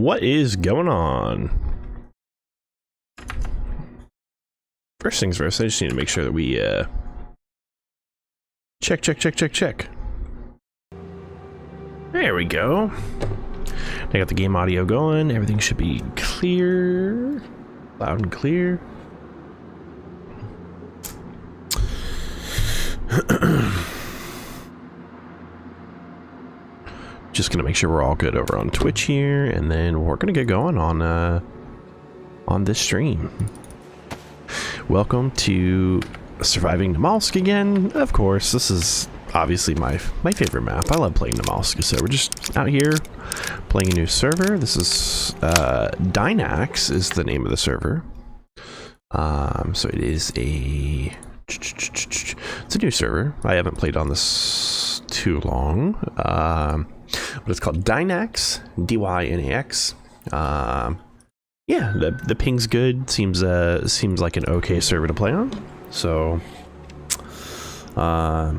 What is going on? First things first, I just need to make sure that we check. There we go. I got the game audio going. Everything should be clear, loud and clear. Just gonna make sure we're all good over on Twitch here, and then we're gonna get going on this stream. Welcome to Surviving Namalsk again. Of course, this is obviously my favorite map. I love playing Namalsk, so we're just out here playing a new server. This is Dynax is the name of the server. So it is it's a new server. I haven't played on this too long. But it's called Dynax, D-Y-N-A-X. Yeah, the ping's good. Seems like an okay server to play on. So, yeah,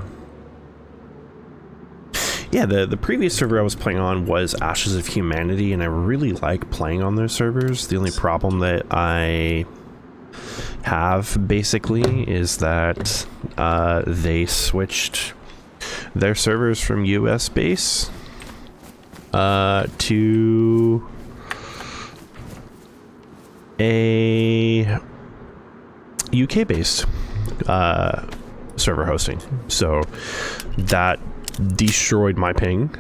the previous server I was playing on was Ashes of Humanity, and I really like playing on those servers. The only problem that I have basically is that they switched their servers from US base to a UK based server hosting, so that destroyed my ping.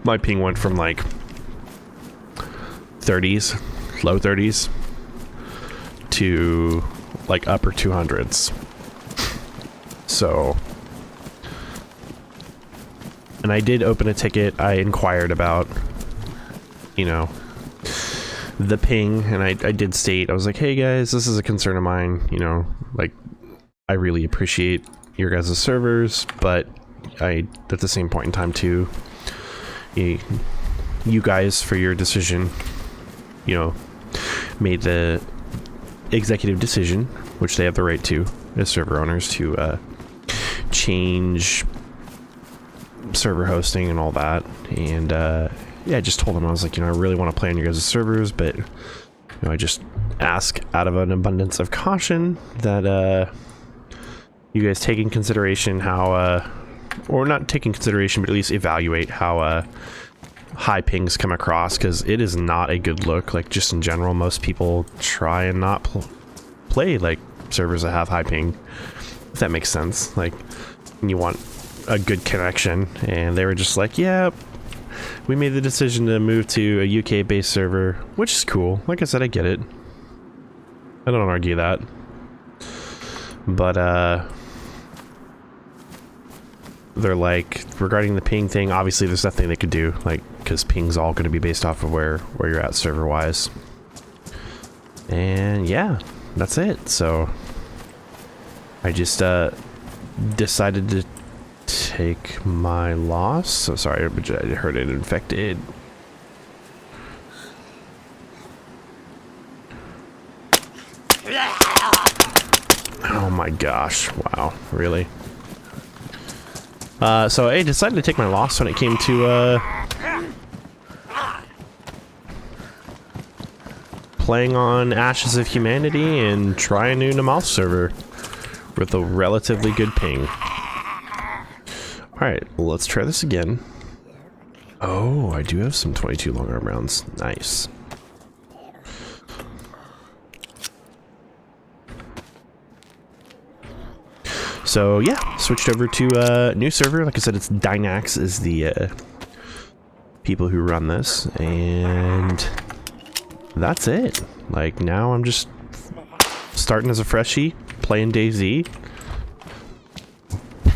My ping went from like 30s, low 30s to like upper 200s. So, and I did open a ticket. I inquired about, you know, the ping, and I did state, I was like, hey guys, this is a concern of mine, you know, like, I really appreciate your guys' servers, but I, at the same point in time too, you guys, for your decision, you know, made the executive decision, which they have the right to as server owners, to change server hosting and all that. And yeah, I just told them, I was like, you know, I really want to play on your guys' servers, but, you know, I just ask out of an abundance of caution that you guys take in consideration how, or not take in consideration, but at least evaluate how high pings come across, because it is not a good look. Like, just in general, most people try and not play like servers that have high ping, if that makes sense. Like, you want a good connection, and they were just like, yeah, we made the decision to move to a UK based server, which is cool. Like I said, I get it. I don't argue that. But they're like, regarding the ping thing, obviously there's nothing they could do, like, because ping's all going to be based off of where you're at server wise. And yeah, that's it. So I just decided to take my loss. So sorry, I heard it infected. Oh my gosh, wow, really? So I decided to take my loss when it came to playing on Ashes of Humanity and try a new Namalsk server with a relatively good ping. Alright, well, let's try this again. Oh, I do have some 22 long arm rounds. Nice. So yeah, switched over to a new server. Like I said, it's Dynax is the people who run this, and that's it. Like, now I'm just starting as a freshie, playing DayZ,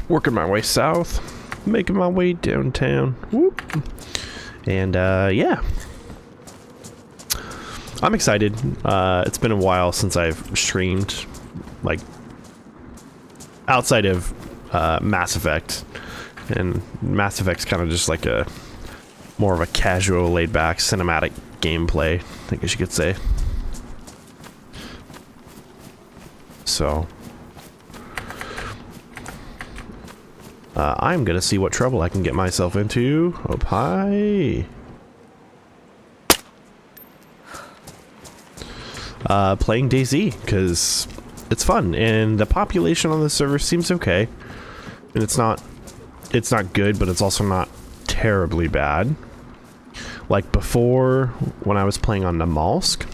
working my way south, making my way downtown. Whoop. And yeah, I'm excited. It's been a while since I've streamed, like, outside of Mass Effect, and Mass Effect's kind of just like a more of a casual, laid-back cinematic gameplay, I guess you could say. So I'm gonna see what trouble I can get myself into. Oh, hi. playing DayZ because it's fun and the population on the server seems okay. And it's not good, but it's also not terribly bad. Like before, when I was playing on Namalsk,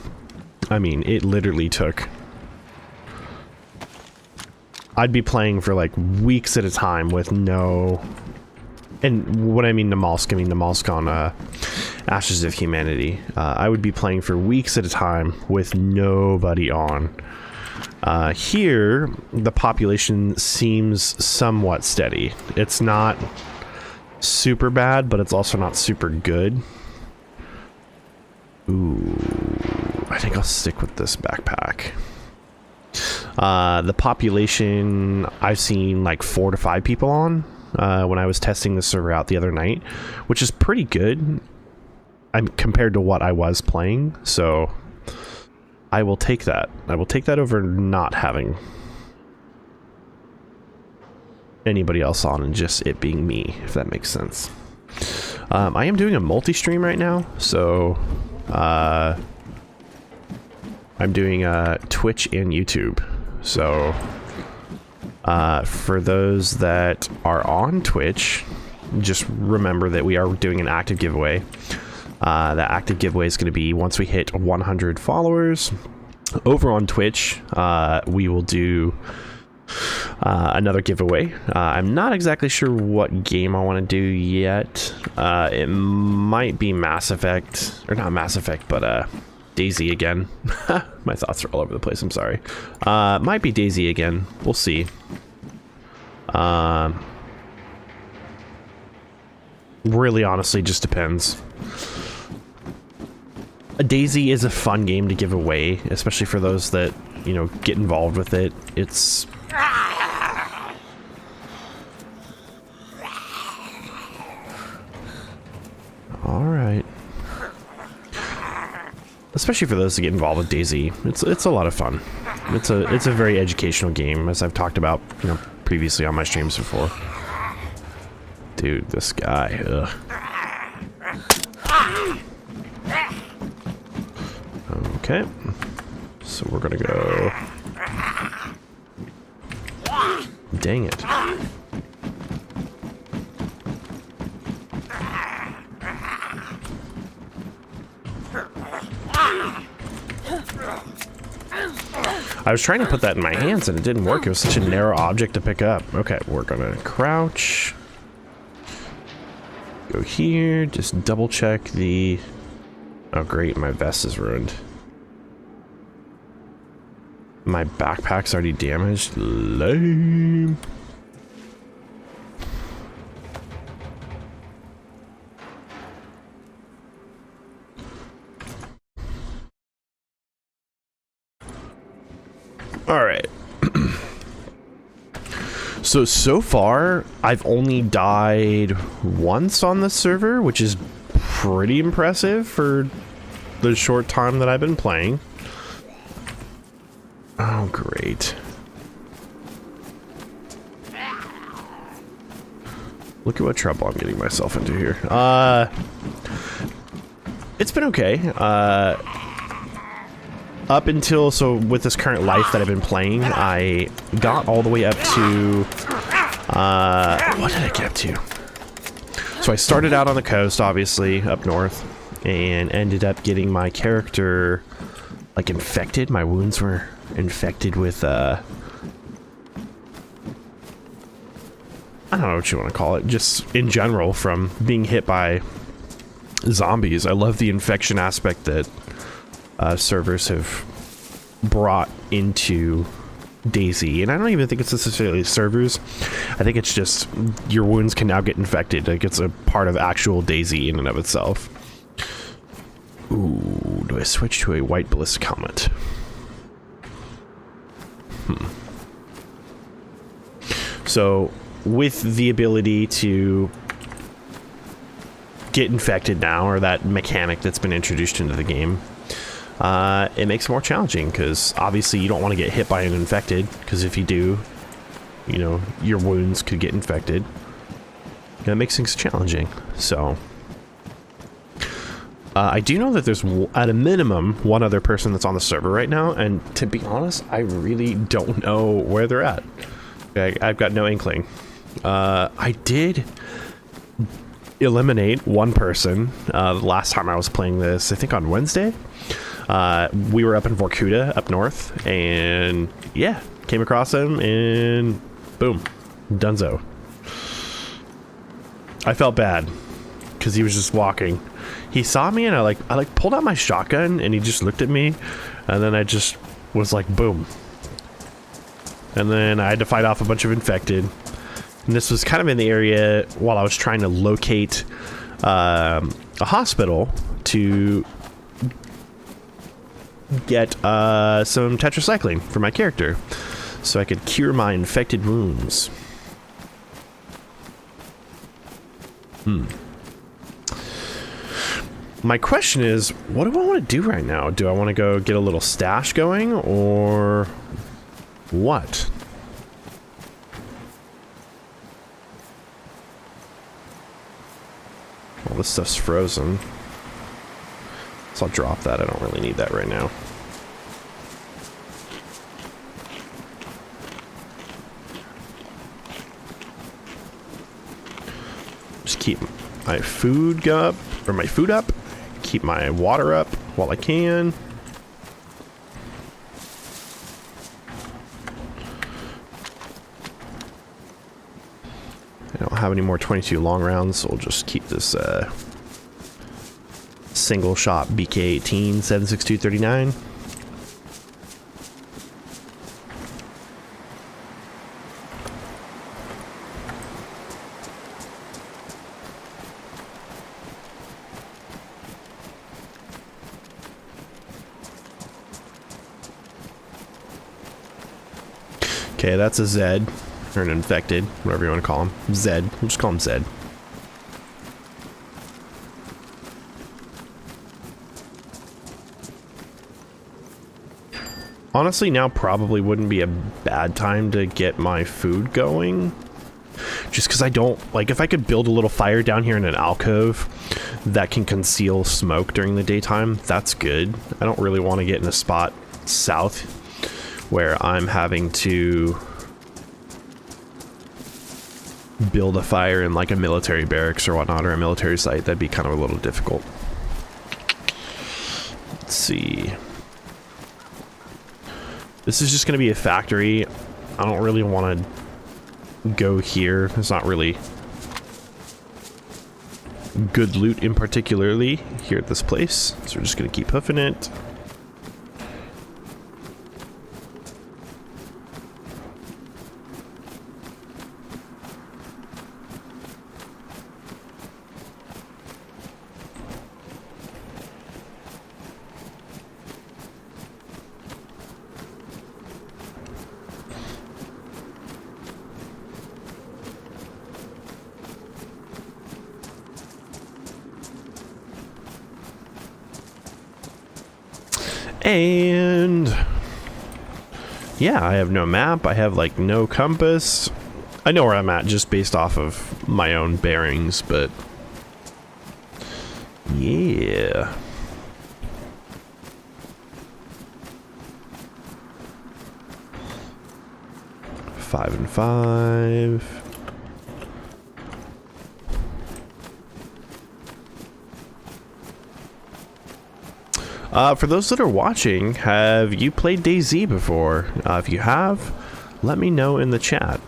I mean, it literally took... I'd be playing for like weeks at a time with no... And when I mean Namalsk on Ashes of Humanity. I would be playing for weeks at a time with nobody on. Here, the population seems somewhat steady. It's not super bad, but it's also not super good. Ooh, I think I'll stick with this backpack. The population, I've seen like 4 to 5 people on when I was testing the server out the other night, which is pretty good compared to what I was playing, so I will take that. I will take that over not having anybody else on and just it being me, if that makes sense. I am doing a multi-stream right now, so I'm doing Twitch and YouTube. So for those that are on Twitch, just remember that we are doing an active giveaway. That active giveaway is going to be once we hit 100 followers. Over on Twitch, we will do another giveaway. I'm not exactly sure what game I want to do yet. It might be Mass Effect, or not Mass Effect, but DayZ again. My thoughts are all over the place, I'm sorry. Might be DayZ again. We'll see. Really, honestly, just depends. DayZ is a fun game to give away, especially for those that, you know, get involved with it. It's... Alright. Especially for those that get involved with DayZ. It's a lot of fun. It's a very educational game, as I've talked about, you know, previously on my streams before. Dude, this guy, ugh. Okay, so we're gonna go. Dang it. I was trying to put that in my hands and it didn't work. It was such a narrow object to pick up. Okay, we're gonna crouch. Go here, just double check the... Oh great, my vest is ruined. My backpack's already damaged. Lame. All right. So far, I've only died once on this server, which is pretty impressive for the short time that I've been playing. Oh, great. Look at what trouble I'm getting myself into here. It's been okay. Up until, so with this current life that I've been playing, I got all the way up to, what did I get up to? So I started out on the coast, obviously, up north, and ended up getting my character, like, infected. My wounds were infected with, I don't know what you want to call it, just in general from being hit by zombies. I love the infection aspect that servers have brought into DayZ, and I don't even think it's necessarily servers. I think it's just your wounds can now get infected. Like, it's a part of actual DayZ in and of itself. Ooh, do I switch to a white ballistic helmet? So, with the ability to get infected now, or that mechanic that's been introduced into the game, it makes it more challenging, because obviously you don't want to get hit by an infected, because if you do, you know, your wounds could get infected. And it makes things challenging. So I do know that there's, at a minimum, one other person that's on the server right now, and to be honest, I really don't know where they're at. Okay, I've got no inkling. I did eliminate one person the last time I was playing this, I think on Wednesday. We were up in Vorkuta, up north, and yeah, came across him, and boom, dunzo. I felt bad, because he was just walking. He saw me, and I pulled out my shotgun, and he just looked at me, and then I just was like, boom. And then I had to fight off a bunch of infected. And this was kind of in the area while I was trying to locate a hospital to get some tetracycline for my character, so I could cure my infected wounds. My question is, what do I want to do right now? Do I want to go get a little stash going, or what? Well, this stuff's frozen, so I'll drop that. I don't really need that right now. Just keep my food up, keep my water up while I can. I don't have any more 22 long rounds, so we'll just keep this single shot BK-18 7.6239. Okay, that's a Zed, or an infected, whatever you want to call him. Zed. We'll just call him Zed. Honestly, now probably wouldn't be a bad time to get my food going. Just because I don't, like, if I could build a little fire down here in an alcove that can conceal smoke during the daytime, that's good. I don't really want to get in a spot south where I'm having to build a fire in like a military barracks or whatnot, or a military site. That'd be kind of a little difficult. Let's see. This is just going to be a factory. I don't really want to go here. There's not really good loot in particularly here at this place, so we're just going to keep hoofing it. And yeah, I have no map. I have like no compass. I know where I'm at just based off of my own bearings, but yeah. Five and five. For those that are watching, have you played DayZ before? If you have, let me know in the chat.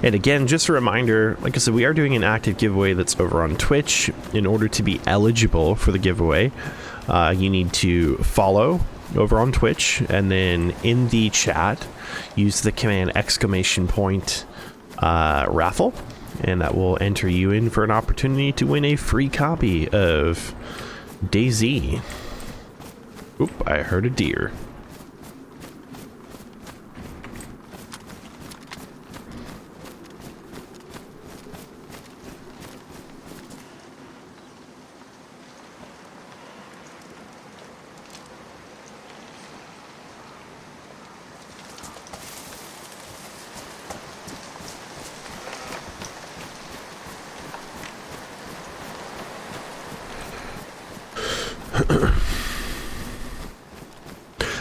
And again, just a reminder, like I said, we are doing an active giveaway that's over on Twitch. In order to be eligible for the giveaway, you need to follow over on Twitch, and then in the chat, use the command !raffle. And that will enter you in for an opportunity to win a free copy of DayZ. Oop, I heard a deer.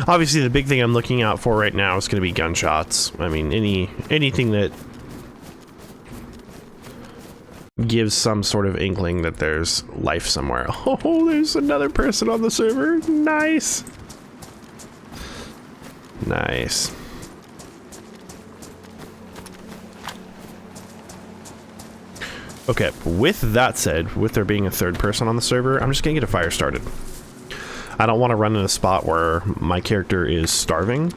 Obviously, the big thing I'm looking out for right now is going to be gunshots. I mean, anything that gives some sort of inkling that there's life somewhere. Oh, there's another person on the server. Nice. Nice. Okay, with that said, with there being a third person on the server, I'm just gonna get a fire started. I don't want to run in a spot where my character is starving.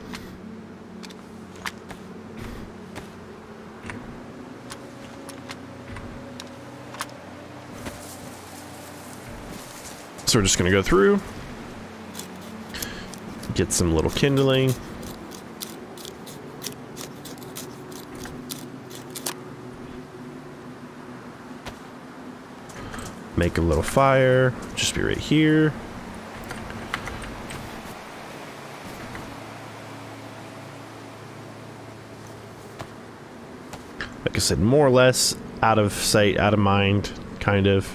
So we're just gonna go through, get some little kindling. Make a little fire, just be right here. Like I said, more or less out of sight, out of mind, kind of.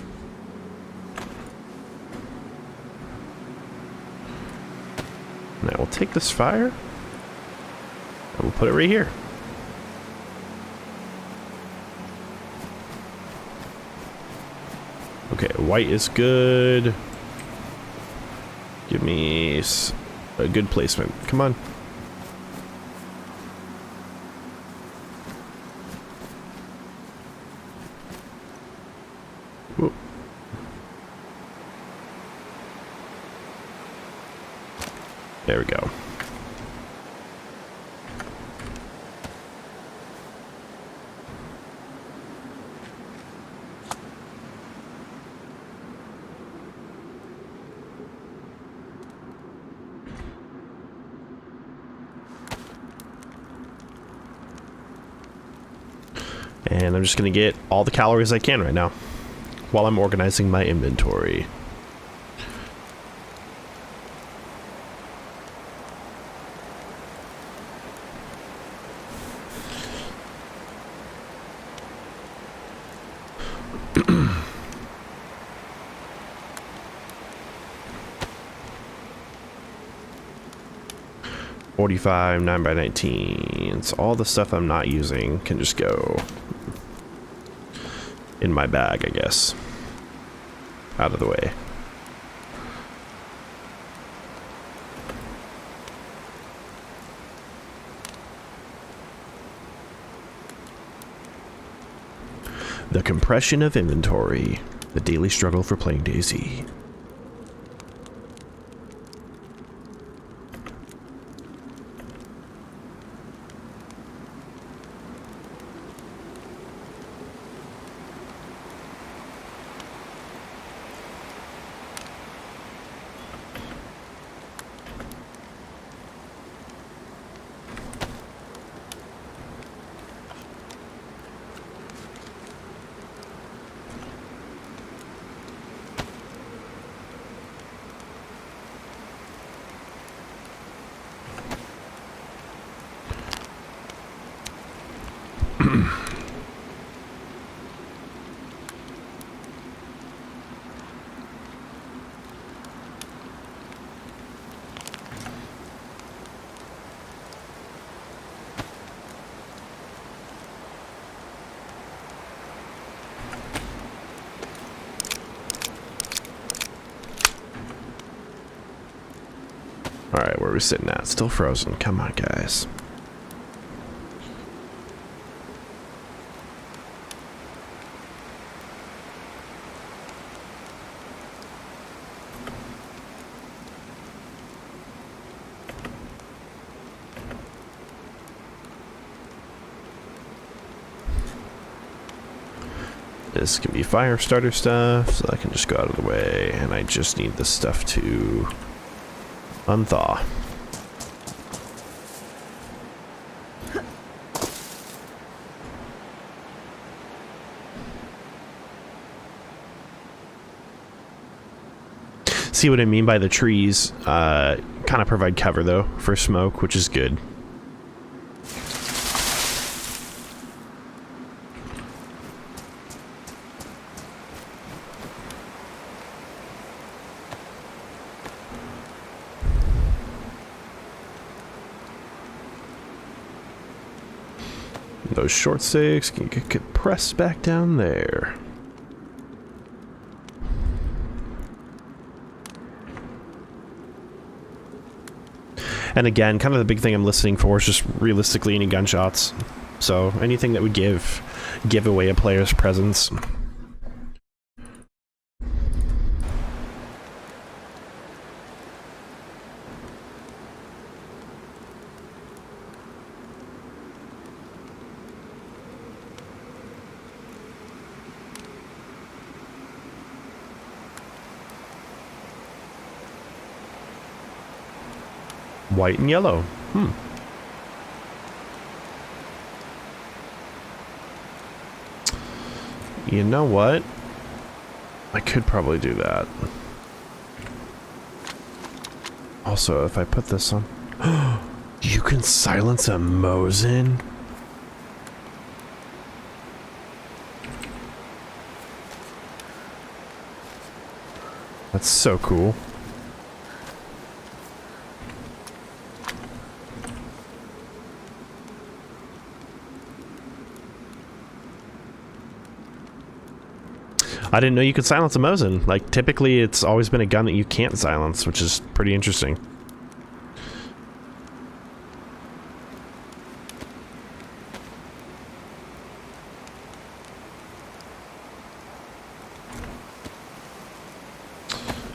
Now we'll take this fire and we'll put it right here. Okay, white is good. Give me a good placement. Come on. Whoop. There we go. And I'm just going to get all the calories I can right now while I'm organizing my inventory. $45, 9x19. So all the stuff I'm not using can just go in my bag, I guess. Out of the way. The compression of inventory. The daily struggle for playing DayZ. Alright, where are we sitting at? Still frozen. Come on, guys. This can be fire starter stuff, so I can just go out of the way, and I just need this stuff to unthaw. See what I mean by the trees kind of provide cover though for smoke, which is good. Those short sticks can get pressed back down there. And again, kind of the big thing I'm listening for is just realistically any gunshots. So anything that would give away a player's presence. White and yellow. You know what? I could probably do that. Also, if I put this on... You can silence a Mosin? That's so cool. I didn't know you could silence a Mosin. Like, typically it's always been a gun that you can't silence, which is pretty interesting.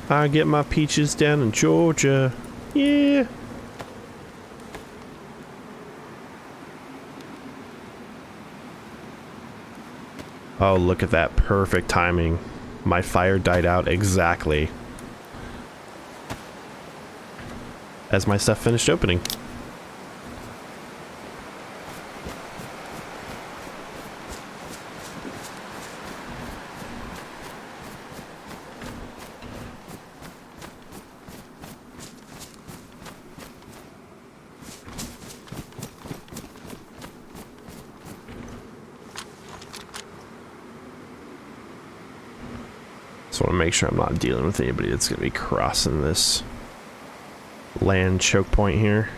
I get my peaches down in Georgia. Yeah. Oh, look at that. Perfect timing. My fire died out exactly as my stuff finished opening. Just want to make sure I'm not dealing with anybody that's going to be crossing this land choke point here.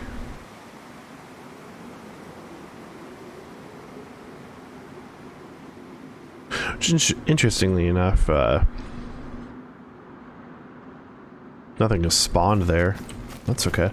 Which, interestingly enough, nothing has spawned there. That's okay.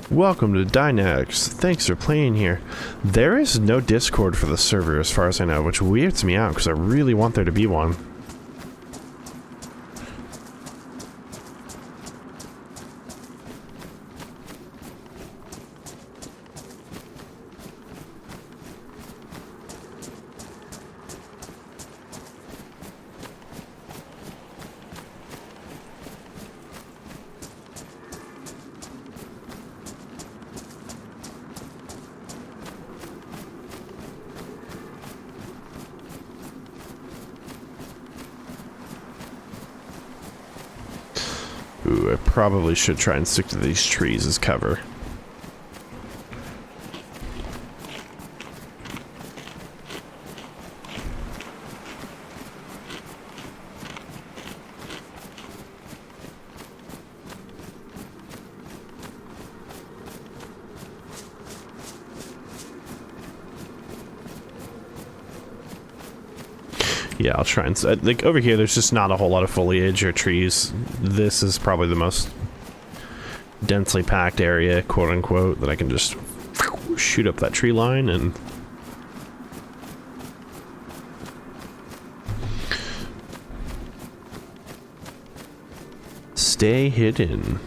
Welcome to Dynax. Thanks for playing here. There is no Discord for the server as far as I know, which weirds me out because I really want there to be one. Ooh, I probably should try and stick to these trees as cover. Yeah, I'll try and... like, over here, there's just not a whole lot of foliage or trees. This is probably the most densely packed area, quote-unquote, that I can just shoot up that tree line and... stay hidden.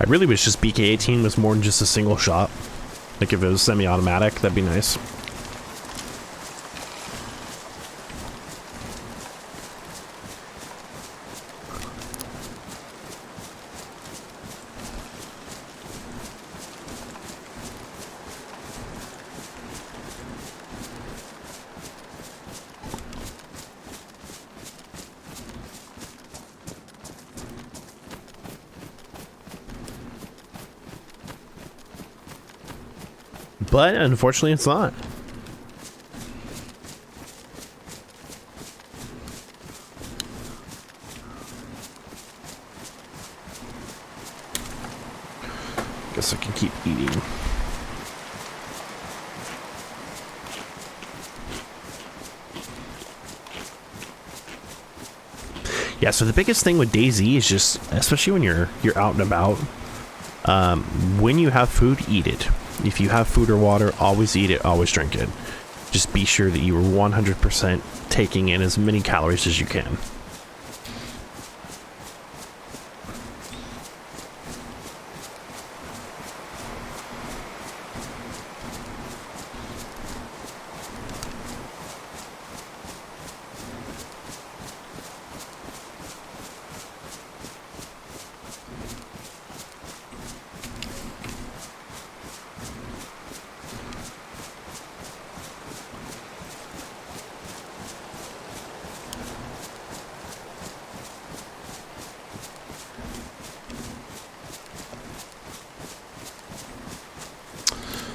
I really wish just BK-18 was more than just a single shot. Like if it was semi-automatic, that'd be nice. But unfortunately, it's not. Guess I can keep eating. Yeah, so the biggest thing with DayZ is just, especially when you're out and about, when you have food, eat it. If you have food or water, always eat it, always drink it. Just be sure that you are 100% taking in as many calories as you can.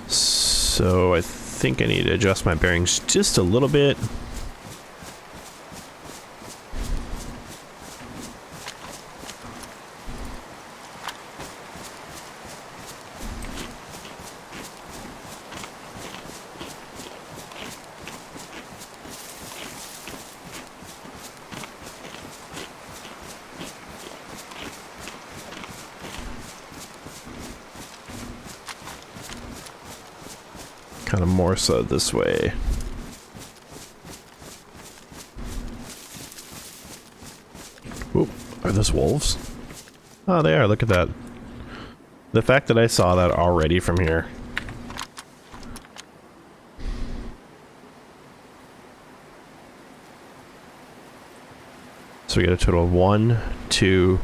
So I think I need to adjust my bearings just a little bit. Kind of more so this way. Oop, are those wolves? Oh, they are. Look at that. The fact that I saw that already from here. So we got a total of 1, 2,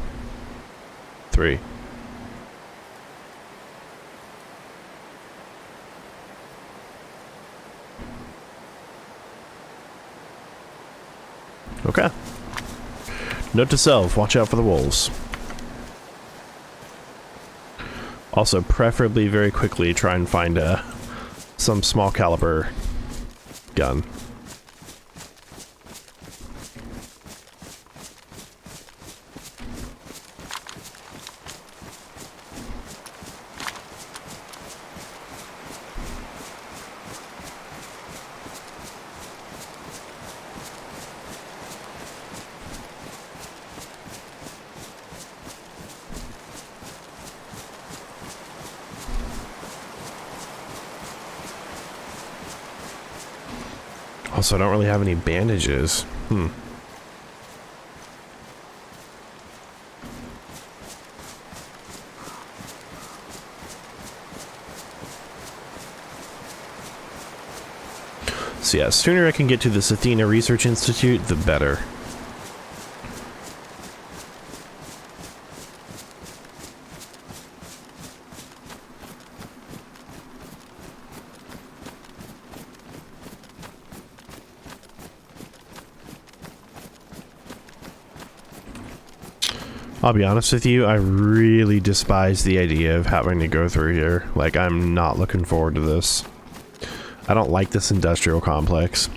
3. Okay. Note to self, watch out for the wolves. Also, preferably very quickly try and find some small caliber gun. Also, I don't really have any bandages. So yeah, sooner I can get to this Athena Research Institute, the better. I'll be honest with you, I really despise the idea of having to go through here. Like, I'm not looking forward to this. I don't like this industrial complex.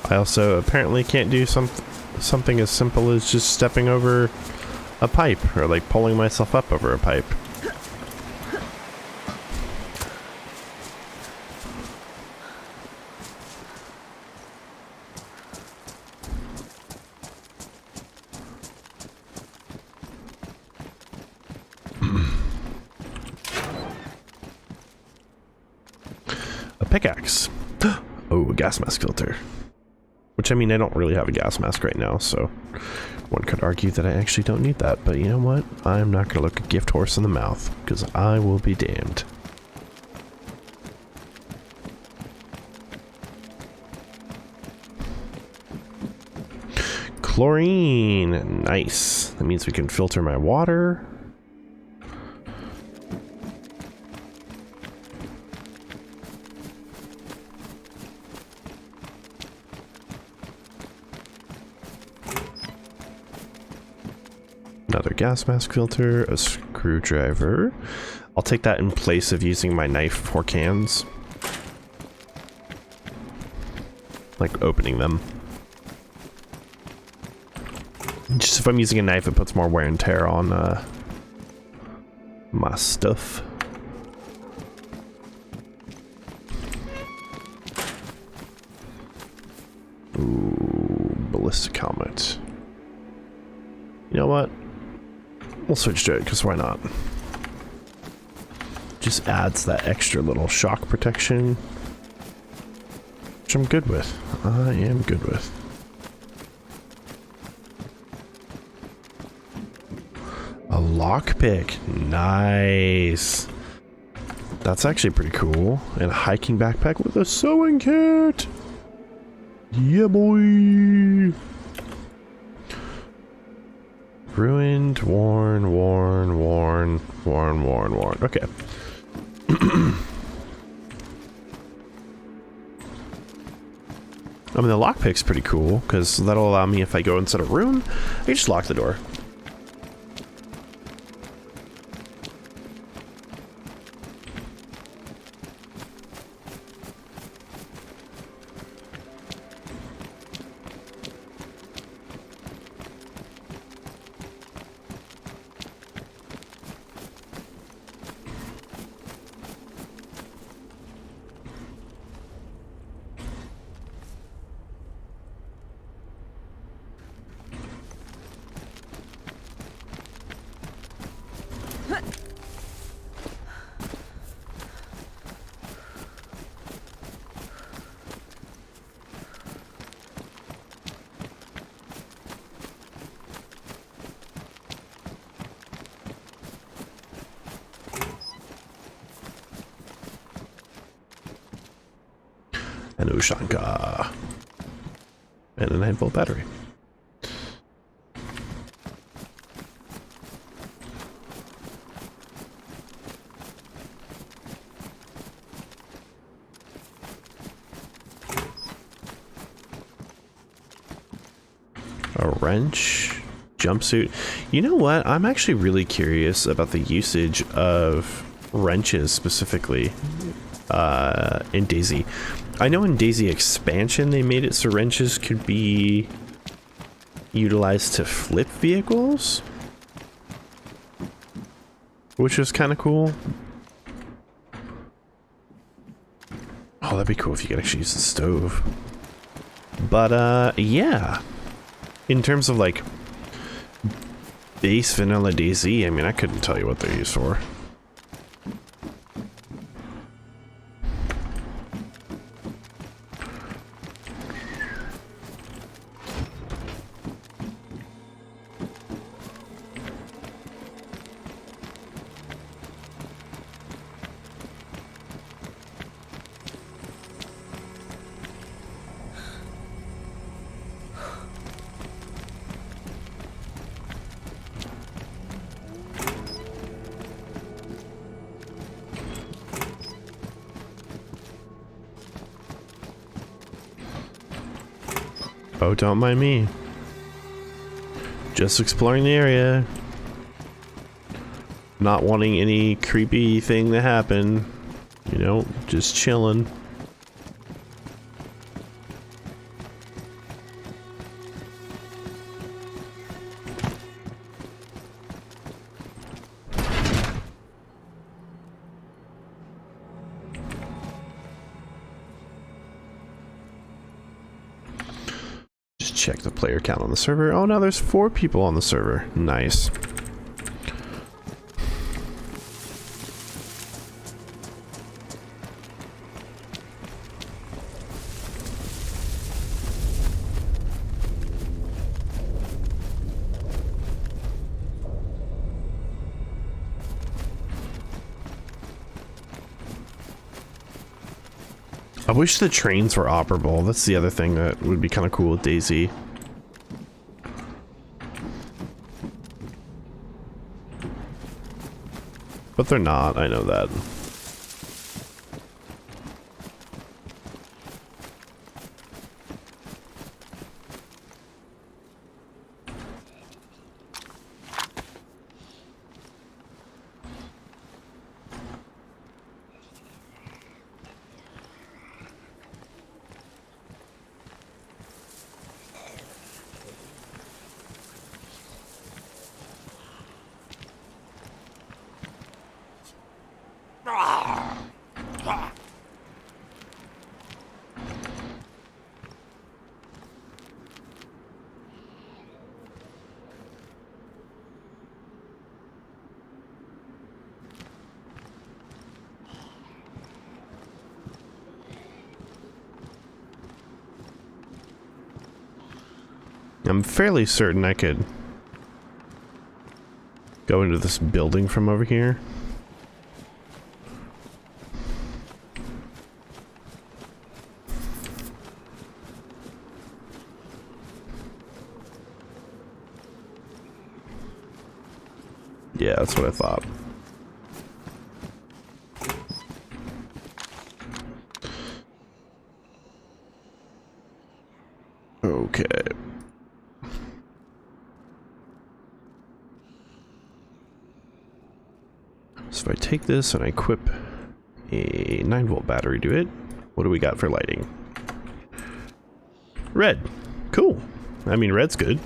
I also apparently can't do something as simple as just stepping over a pipe or like pulling myself up over a pipe. A pickaxe. Oh, a gas mask filter. Which, I mean, I don't really have a gas mask right now, so one could argue that I actually don't need that. But you know what? I'm not going to look a gift horse in the mouth, because I will be damned. Chlorine. Nice. That means we can filter my water. Another gas mask filter, a screwdriver. I'll take that in place of using my knife for cans. Like opening them. Just if I'm using a knife, it puts more wear and tear on my stuff. Ooh, ballistic helmet. You know what? We'll switch to it, because why not? Just adds that extra little shock protection. Which I'm good with. I am good with. A lockpick. Nice. That's actually pretty cool. And a hiking backpack with a sewing kit. Yeah, boy. Ruined, worn. Okay. I mean, the lockpick's pretty cool, because that'll allow me, if I go inside a room, I can just lock the door. An Ushanka. And a 9-volt battery. A wrench. Jumpsuit. You know what? I'm actually really curious about the usage of wrenches specifically in DayZ. I know in DayZ Expansion they made it so wrenches could be utilized to flip vehicles, which was kind of cool. Oh, that'd be cool if you could actually use the stove. But yeah, in terms of like base vanilla DayZ, I mean, I couldn't tell you what they're used for. Oh, don't mind me. Just exploring the area. Not wanting any creepy thing to happen. You know, just chilling. check the player count on the server. Oh, now there's 4 people on the server. Nice. I wish the trains were operable. That's the other thing that would be kind of cool with DayZ. But they're not, I know that. I'm fairly certain I could go into this building from over here. Yeah, that's what I thought. Okay. So if I take this and I equip a 9-volt battery to it, what do we got for lighting? Red. Cool. I mean, red's good.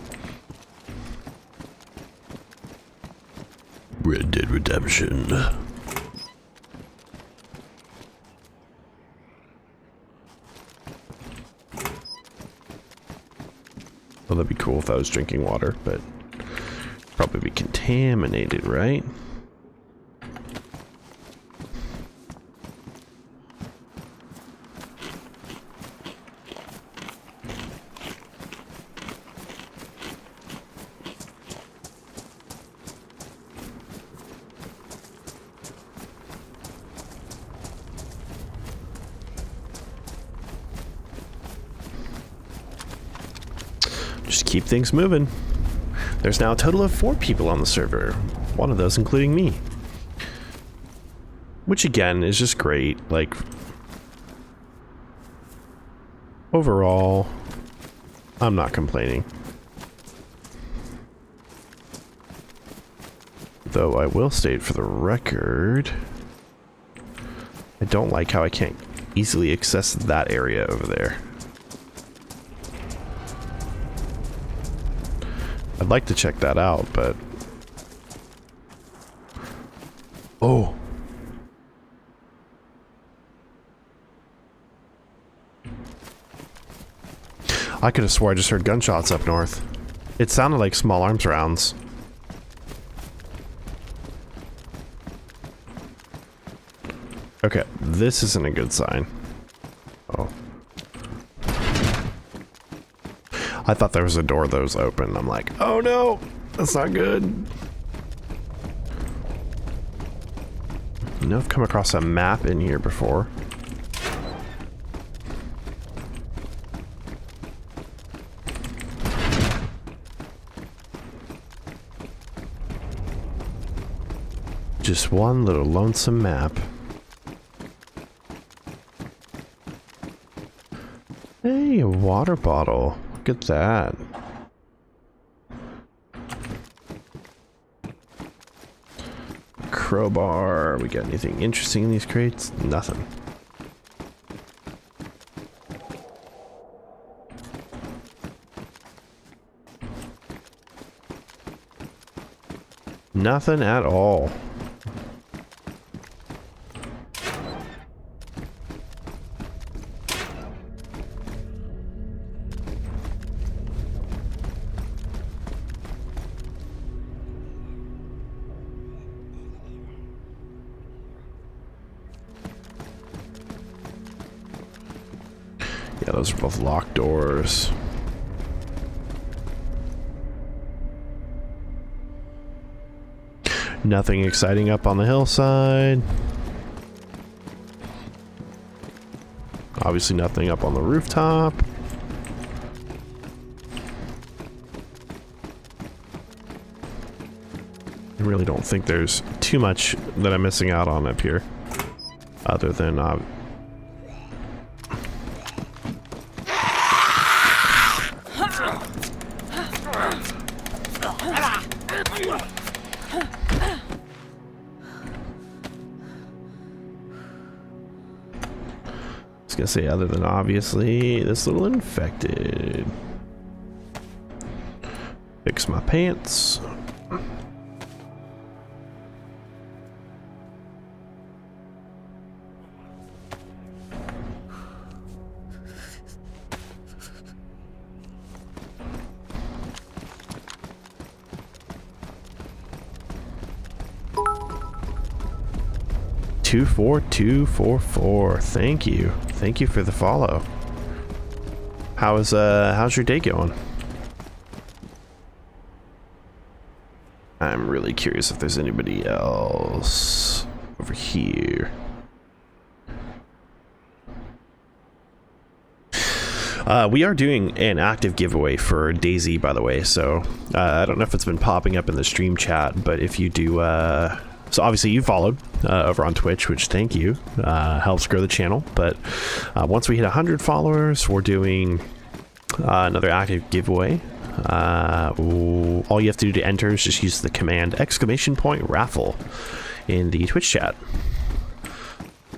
Red Dead Redemption. Well, that'd be cool if I was drinking water, but probably be contaminated, right? Just keep things moving. There's now a total of 4 people on the server. One of those including me. Which again is just great. Like, overall, I'm not complaining. Though I will state for the record, I don't like how I can't easily access that area over there. I'd like to check that out, but... Oh! I could have swore I just heard gunshots up north. It sounded like small arms rounds. Okay, this isn't a good sign. Oh. I thought there was a door that was open. I'm like, oh no, that's not good. You know, I've come across a map in here before. Just one little lonesome map. Hey, a water bottle. Look at that. Crowbar. We got anything interesting in these crates? Nothing. Nothing at all. Yeah, those are both locked doors. Nothing exciting up on the hillside. Obviously nothing up on the rooftop. I really don't think there's too much that I'm missing out on up here. Other than... gonna say other than obviously this little infected. Fix my pants. Two four 244. Thank you. Thank you for the follow. How's your day going? I'm really curious if there's anybody else over here. We are doing an active giveaway for Daisy, by the way, so I don't know if it's been popping up in the stream chat, but if you do, so obviously you followed over on Twitch, which thank you, helps grow the channel, but once we hit 100 followers, we're doing another active giveaway. All you have to do to enter is just use the command !raffle in the Twitch chat.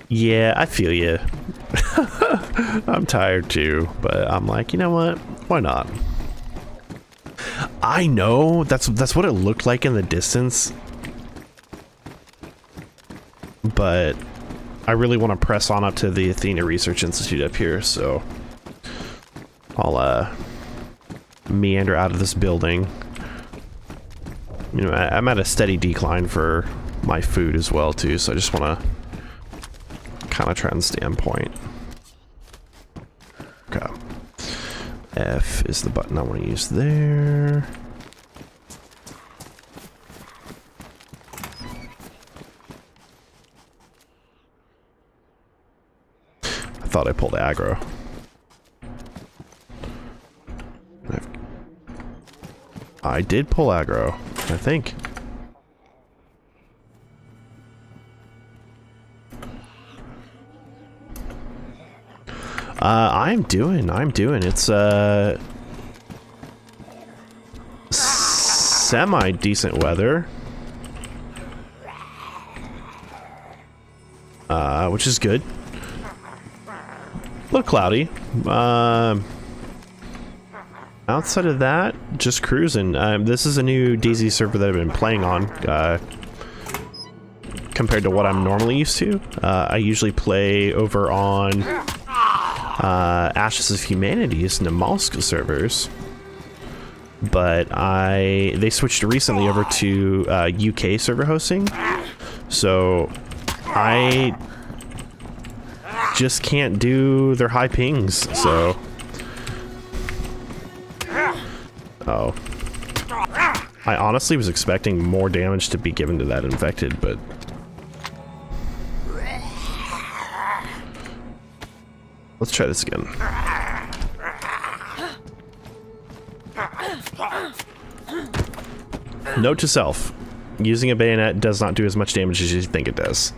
Yeah, I feel you. I'm tired too, but I'm like, you know what? Why not? I know that's what it looked like in the distance, but I really want to press on up to the Athena Research Institute up here, so I'll meander out of this building. You know, I'm at a steady decline for my food as well too, so I just want to kind of try and stay on point. Okay. F is the button I want to use there. I thought I pulled aggro. I did pull aggro, I think. I'm doing. It's semi-decent weather. Which is good. A little cloudy. Outside of that, just cruising. This is a new DayZ server that I've been playing on, compared to what I'm normally used to. I usually play over on Ashes of Humanity's Namalsk servers, but they switched recently over to UK server hosting, so I just can't do their high pings, so... Oh. I honestly was expecting more damage to be given to that infected, but... Let's try this again. Note to self. Using a bayonet does not do as much damage as you think it does.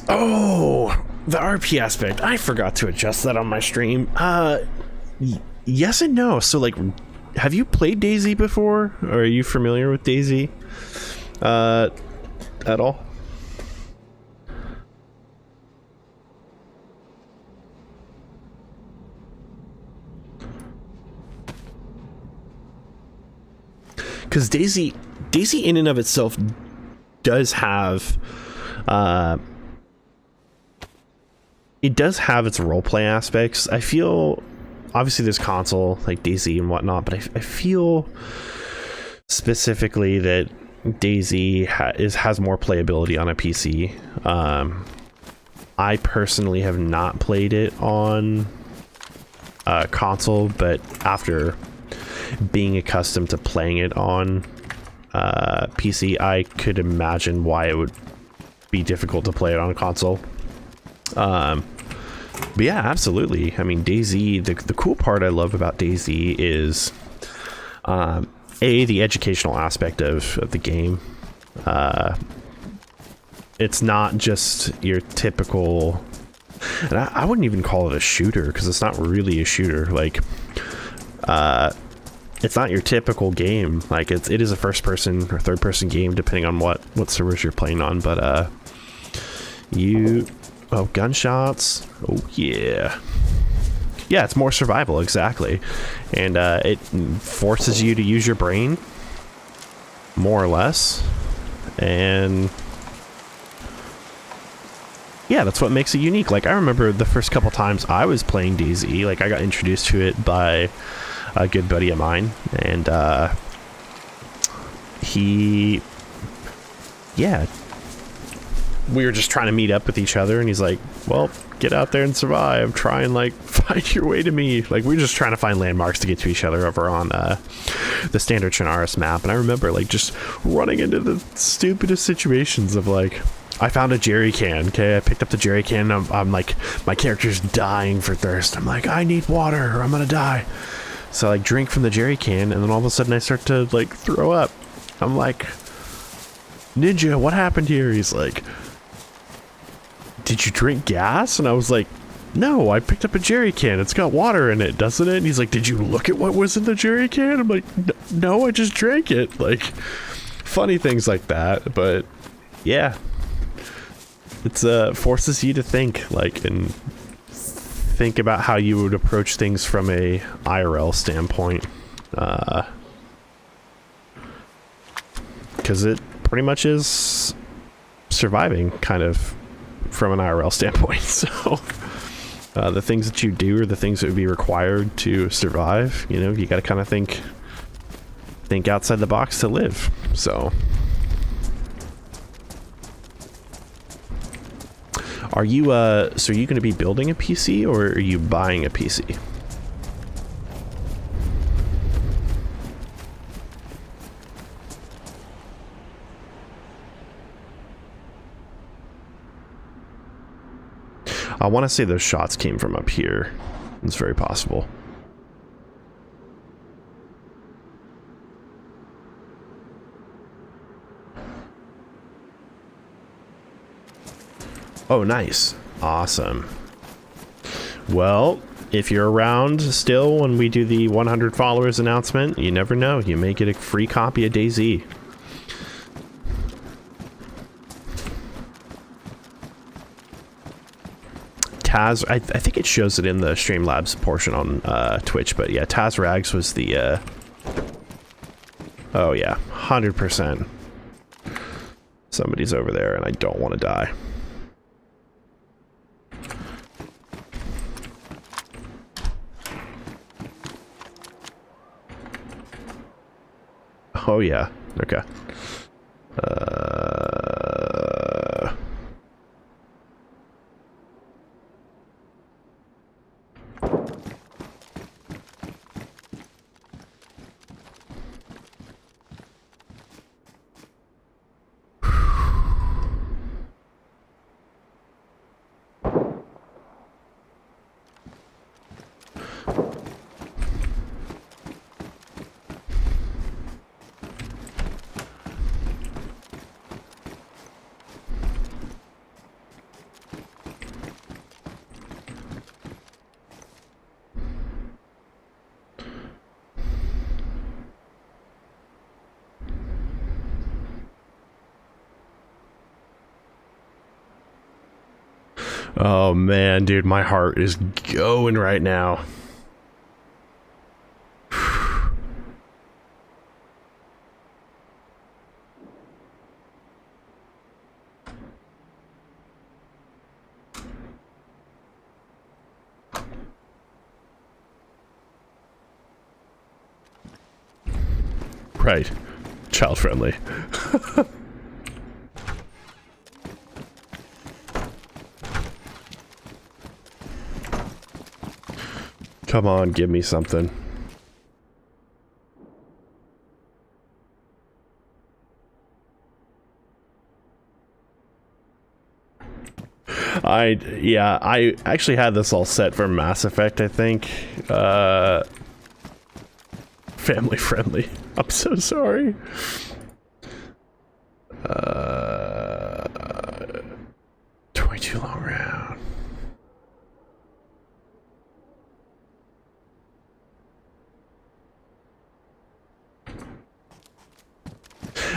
Oh! The RP aspect. I forgot to adjust that on my stream. Yes and no. So, like, have you played DayZ before? Or are you familiar with DayZ? At all? Because DayZ in and of itself does have, it does have its roleplay aspects. I feel, obviously there's console, like DayZ and whatnot, but I feel specifically that DayZ has more playability on a PC. I personally have not played it on console, but after being accustomed to playing it on PC, I could imagine why it would be difficult to play it on a console. But yeah, absolutely. I mean, DayZ, the cool part I love about DayZ is the educational aspect of the game. It's not just your typical, and I wouldn't even call it a shooter, because it's not really a shooter. Like, it's not your typical game. Like, it is a first person or third person game, depending on what servers you're playing on. But gunshots. Oh yeah. Yeah, it's more survival, exactly. And it forces you to use your brain, more or less. And yeah, that's what makes it unique. Like, I remember the first couple times I was playing DayZ, like, I got introduced to it by a good buddy of mine, and we were just trying to meet up with each other, and he's like, well, get out there and survive, try and like find your way to me. Like, we were just trying to find landmarks to get to each other over on the standard Chernarus map. And I remember like just running into the stupidest situations of like, I found a jerry can. Okay, I picked up the jerry can. I'm like, my character's dying for thirst. I'm like, I need water or I'm gonna die. So I like drink from the jerry can, and then all of a sudden I start to like throw up. I'm like, Ninja, what happened here? He's like, did you drink gas? And I was like, no, I picked up a jerry can. It's got water in it, doesn't it? And he's like, did you look at what was in the jerry can? I'm like, no, I just drank it. Like, funny things like that. But yeah, it's forces you to think, like, and think about how you would approach things from a IRL standpoint, because it pretty much is surviving kind of from an IRL standpoint. So the things that you do are the things that would be required to survive. You know, you got to kind of think outside the box to live. So are you going to be building a PC, or are you buying a PC? I want to say those shots came from up here. It's very possible. Oh, nice. Awesome. Well, if you're around still when we do the 100 followers announcement, you never know. You may get a free copy of DayZ. Taz, I think it shows it in the Streamlabs portion on Twitch, but yeah, Taz Rags was the oh yeah, 100%. Somebody's over there and I don't want to die. Oh yeah, okay. Oh man, dude, my heart is going right now. Right. Child friendly. Come on, give me something. I actually had this all set for Mass Effect, I think. Family friendly. I'm so sorry. 22 long round.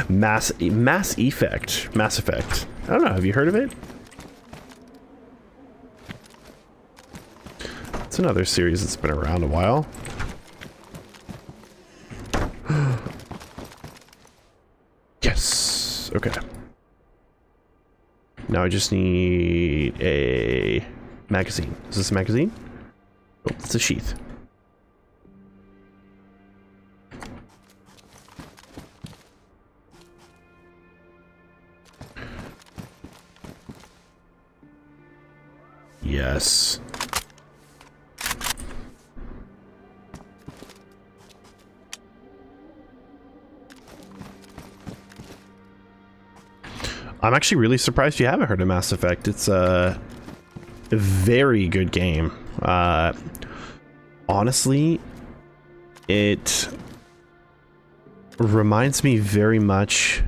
Mass Effect. Mass Effect. I don't know, have you heard of it? It's another series that's been around a while. Yes. Okay. Now I just need a magazine. Is this a magazine? Oh, it's a sheath. Yes. I'm actually really surprised you haven't heard of Mass Effect. It's a very good game. Honestly, it reminds me very much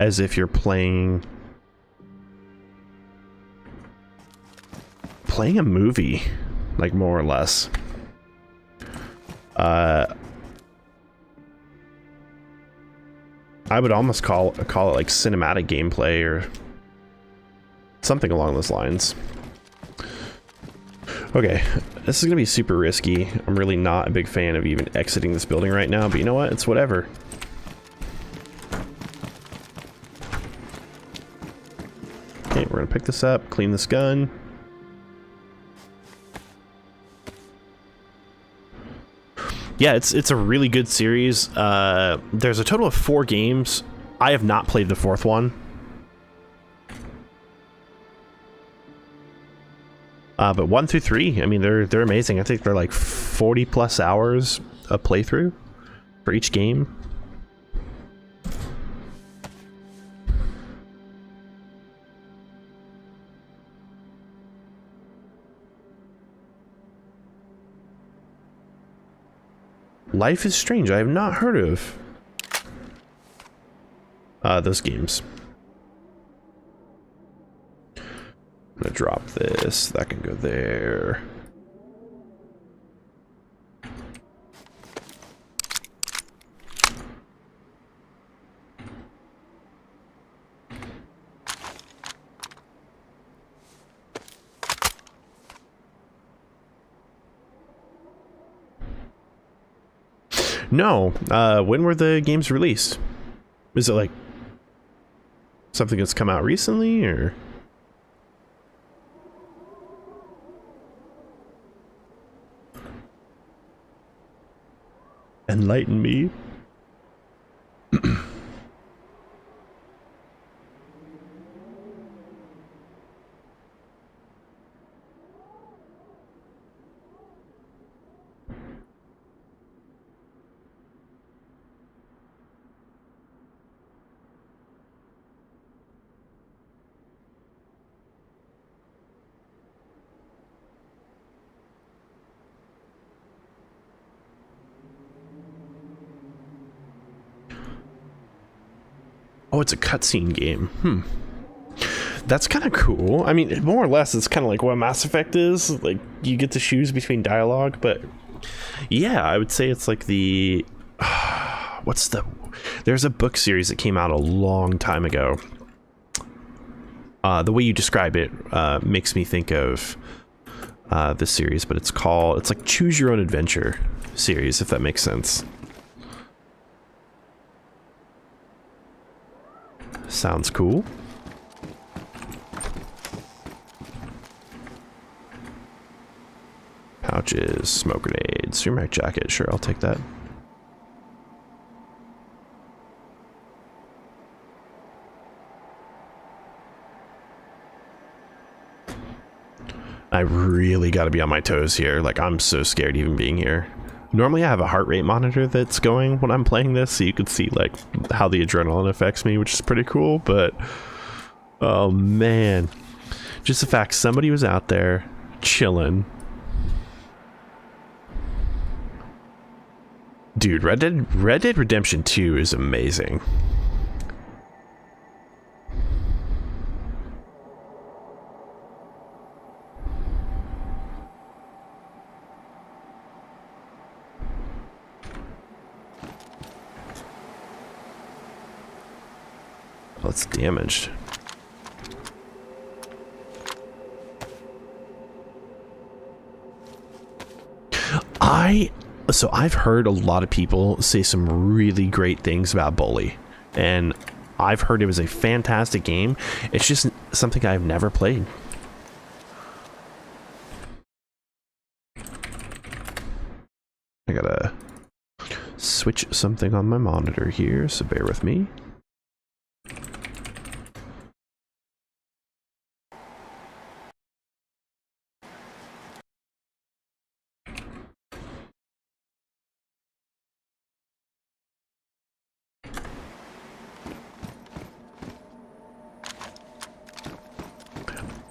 as if you're playing a movie, like, more or less. I would almost call it like cinematic gameplay or something along those lines. Okay, this is gonna be super risky. I'm really not a big fan of even exiting this building right now, but you know what? It's whatever. Okay, we're gonna pick this up, clean this gun. Yeah, it's a really good series. There's a total of 4 games. I have not played the 4th one. But 1 through 3, I mean, they're amazing. I think they're like 40 plus hours of playthrough for each game. Life is Strange. I have not heard of those games. I'm gonna drop this. That can go there. No. When were the games released? Is it like something that's come out recently, or? Enlighten me. Oh, it's a cutscene game. That's kind of cool. I mean, more or less, it's kind of like what Mass Effect is. Like, you get to choose between dialogue, but yeah, I would say it's like the... There's a book series that came out a long time ago. The way you describe it makes me think of this series, but it's like Choose Your Own Adventure series, if that makes sense. Sounds cool. Pouches, smoke grenades, sumac jacket. Sure, I'll take that. I really got to be on my toes here. Like, I'm so scared even being here. Normally I have a heart rate monitor that's going when I'm playing this, so you can see like how the adrenaline affects me, which is pretty cool, but oh man. Just the fact somebody was out there chilling. Dude, Red Dead Redemption 2 is amazing. Oh, it's damaged. So I've heard a lot of people say some really great things about Bully, and I've heard it was a fantastic game. It's just something I've never played. I gotta switch something on my monitor here, so bear with me.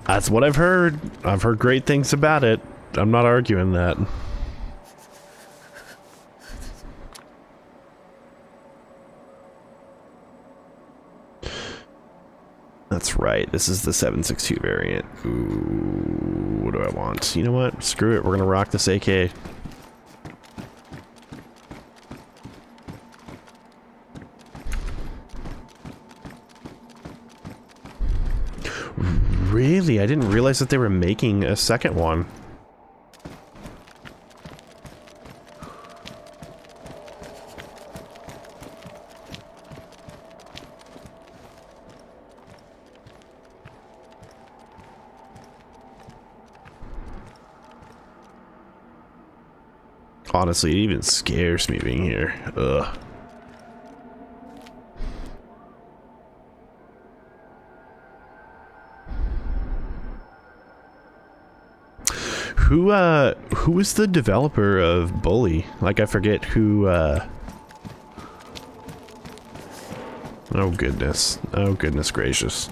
That's what I've heard. I've heard great things about it. I'm not arguing that. That's right. This is the 7.62 variant. Ooh, what do I want? You know what? Screw it. We're gonna rock this AK. Really? I didn't realize that they were making a second one. Honestly, it even scares me being here. Ugh. Who is the developer of Bully? Like, I forget who, oh goodness. Oh goodness gracious.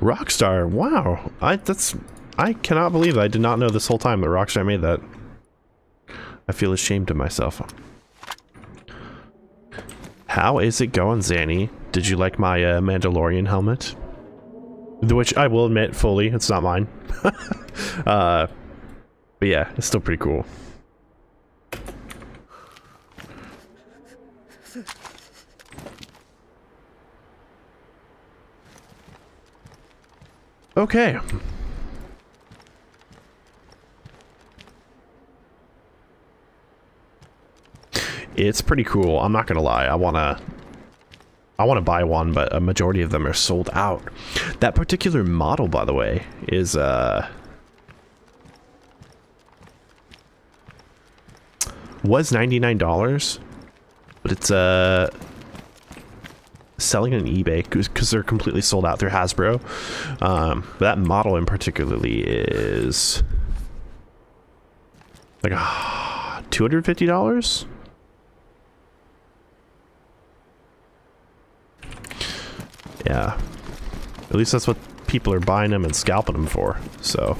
Rockstar, wow. I cannot believe I did not know this whole time that Rockstar made that. I feel ashamed of myself. How is it going, Zanny? Did you like my Mandalorian helmet? Which I will admit fully, it's not mine. But yeah, it's still pretty cool. Okay. It's pretty cool. I'm not gonna lie. I wanna buy one, but a majority of them are sold out. That particular model, by the way, is was $99, but it's selling on eBay because they're completely sold out through Hasbro. But that model in particularly is like $250. Yeah, at least that's what people are buying them and scalping them for. So,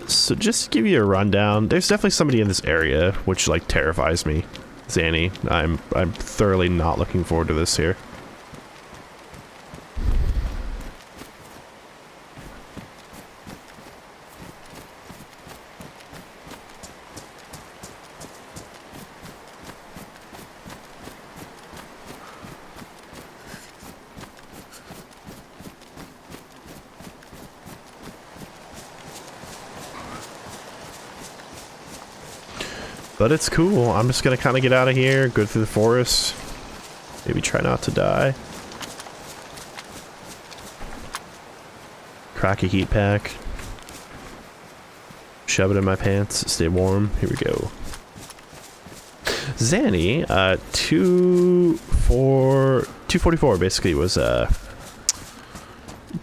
so just to give you a rundown, there's definitely somebody in this area which like terrifies me. Zanny, I'm thoroughly not looking forward to this here. But it's cool. I'm just gonna kind of get out of here, go through the forest, maybe try not to die. crack a heat pack. Shove it in my pants. Stay warm. Here we go. Zanny, 244 basically was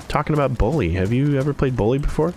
talking about Bully. Have you ever played Bully before?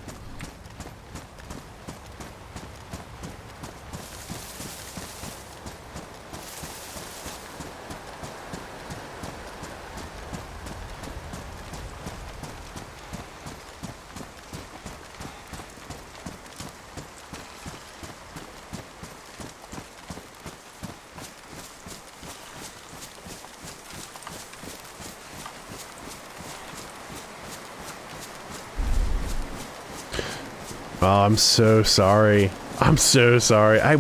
Oh, I'm so sorry. I'm so sorry. I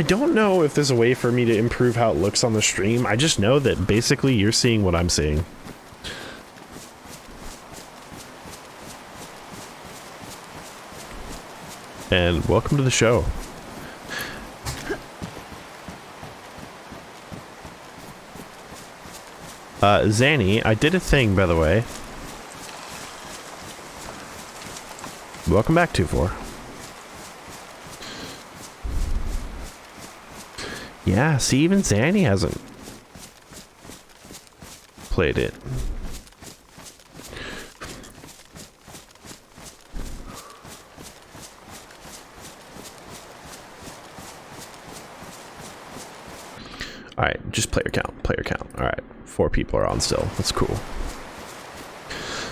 don't know if there's a way for me to improve how it looks on the stream. I just know that basically you're seeing what I'm seeing. And welcome to the show. Zanny, I did a thing, by the way. Welcome back, 2-4. Yeah, see, even Zanny hasn't played it. Alright, just player count, player count. Alright, 4 people are on still. That's cool.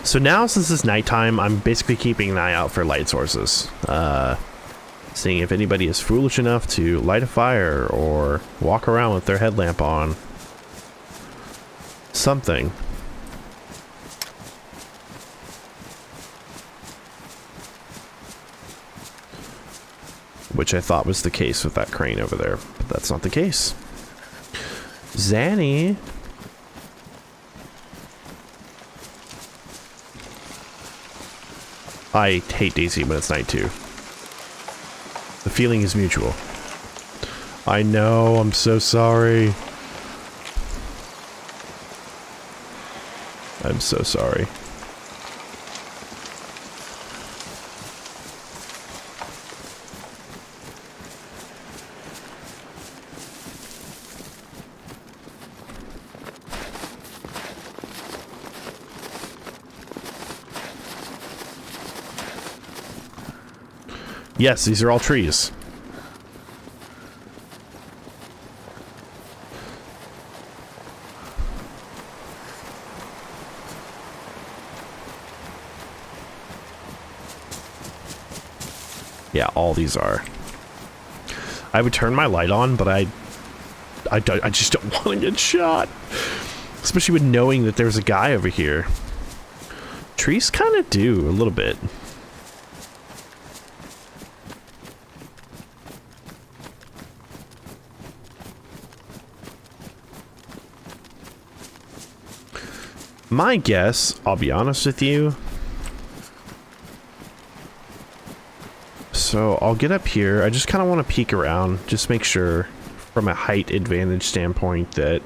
So now, since it's nighttime, I'm basically keeping an eye out for light sources. Seeing if anybody is foolish enough to light a fire or walk around with their headlamp on. Something. Which I thought was the case with that crane over there, but that's not the case. Zanny. I hate Daisy when it's night too. The feeling is mutual. I know, I'm so sorry. I'm so sorry. Yes, these are all trees. Yeah, all these are. I would turn my light on, but I just don't want to get shot. Especially with knowing that there's a guy over here. Trees kind of do, a little bit. My guess, I'll be honest with you. So I'll get up here. I just kind of want to peek around, just make sure from a height advantage standpoint that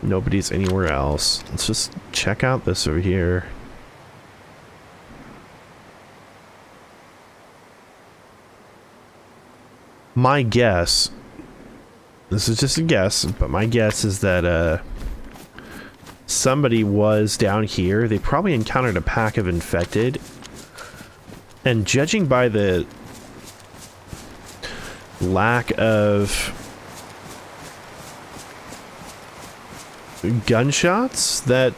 nobody's anywhere else. Let's just check out this over here. My guess, this is just a guess, but my guess is that somebody was down here. They probably encountered a pack of infected. And judging by the lack of gunshots that,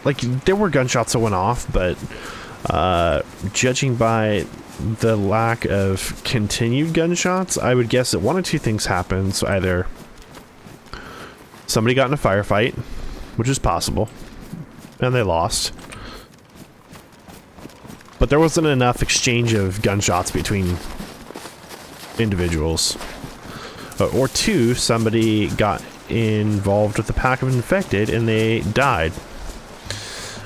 like, there were gunshots that went off, but judging by the lack of continued gunshots, I would guess that one of two things happened. So either somebody got in a firefight, which is possible, and they lost. But there wasn't enough exchange of gunshots between individuals. Or two, somebody got involved with the pack of infected and they died.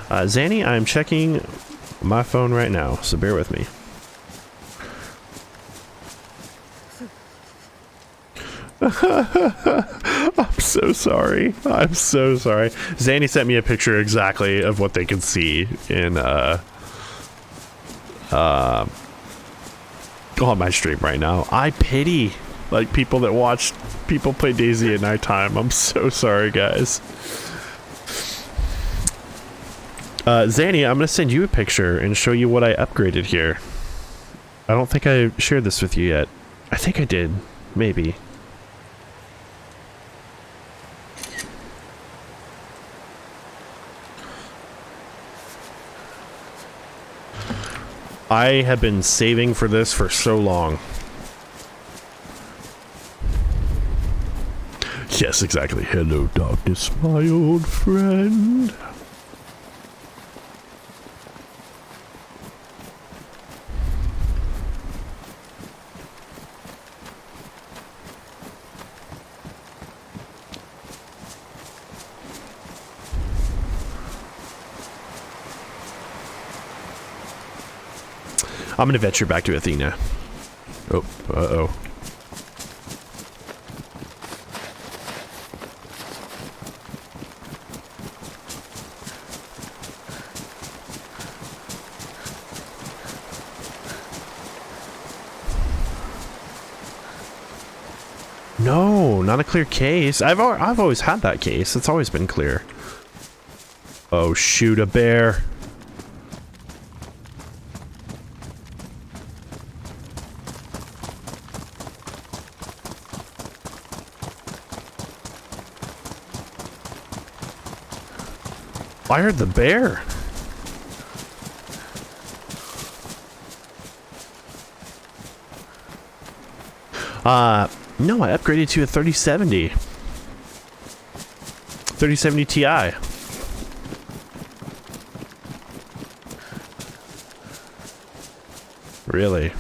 Zanny, I'm checking my phone right now, so bear with me. I'm so sorry. I'm so sorry. Zanny sent me a picture exactly of what they could see in on my stream right now. I pity like people that watch people play Daisy at nighttime. I'm so sorry, guys. Zanny, I'm gonna send you a picture and show you what I upgraded here. I don't think I shared this with you yet. I think I did. Maybe. I have been saving for this for so long. Yes, exactly. Hello, darkness, my old friend. I'm gonna venture back to Athena. Oh, uh-oh. No, not a clear case. I've always had that case. It's always been clear. Oh, shoot, a bear. I heard the bear. No, I upgraded to a 3070. 3070 Ti. Really?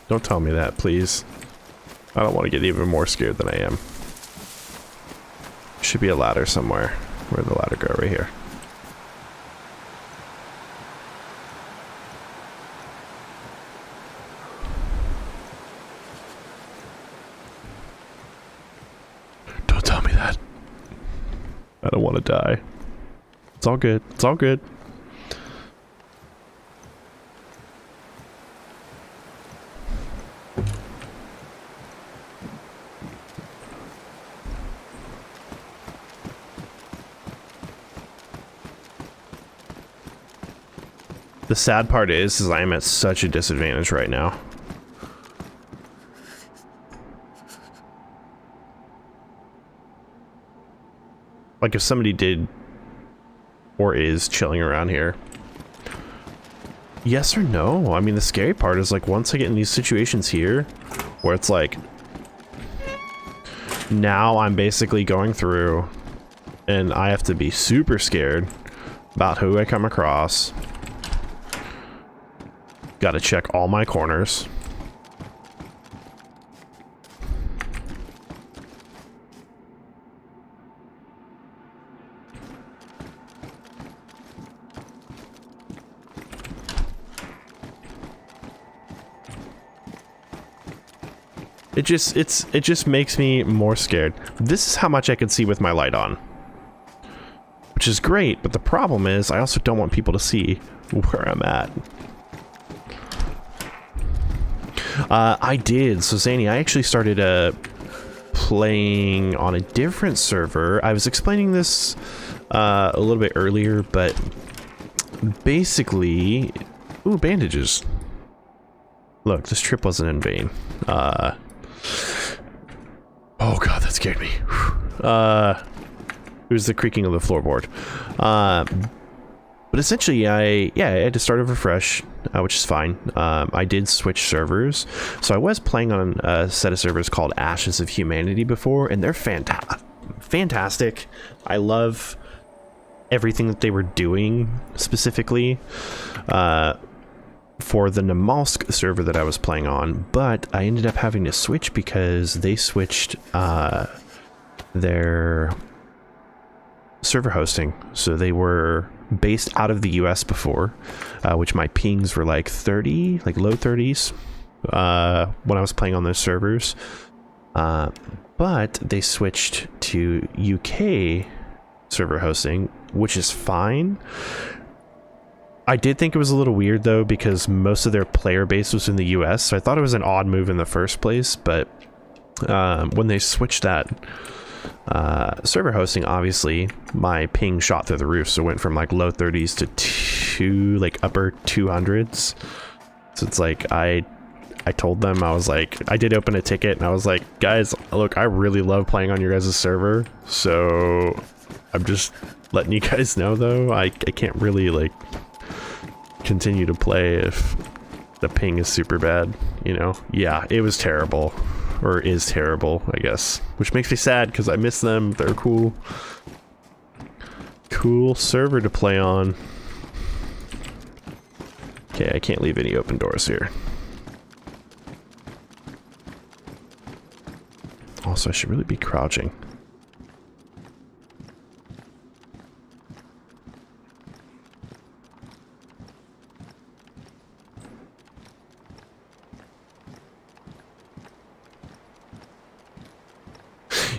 Don't tell me that, please. I don't want to get even more scared than I am. Should be a ladder somewhere. Where'd the ladder go? Right here. Don't tell me that. I don't want to die. It's all good. It's all good. The sad part is I am at such a disadvantage right now. Like if somebody did or is chilling around here. Yes or no? I mean, the scary part is like once I get in these situations here where it's like now I'm basically going through and I have to be super scared about who I come across. Got to check all my corners. It just makes me more scared. This is how much I can see with my light on, which is great, but the problem is I also don't want people to see where I'm at. I did. So Zanny, I actually started playing on a different server. I was explaining this a little bit earlier, but basically, ooh, bandages. Look, this trip wasn't in vain. Oh god, that scared me. It was the creaking of the floorboard. But essentially, I had to start over fresh, which is fine. I did switch servers. So I was playing on a set of servers called Ashes of Humanity before, and they're fantastic. I love everything that they were doing specifically for the Namalsk server that I was playing on. But I ended up having to switch because they switched their server hosting. So they were based out of the US before, which my pings were like 30, like low 30s when I was playing on those servers. But but they switched to UK server hosting, which is fine. I did think it was a little weird though, because most of their player base was in the US, so I thought it was an odd move in the first place. But when they switched that server hosting, obviously my ping shot through the roof, so it went from like low 30s to like upper 200s. So it's like I told them, I was like, I did open a ticket and I was like, guys, look, I really love playing on your guys' server, so I'm just letting you guys know though, I can't really like continue to play if the ping is super bad, you know? Yeah, it was terrible, or is terrible, I guess, which makes me sad because I miss them. They're cool server to play on. Okay, I can't leave any open doors here. Also, I should really be crouching.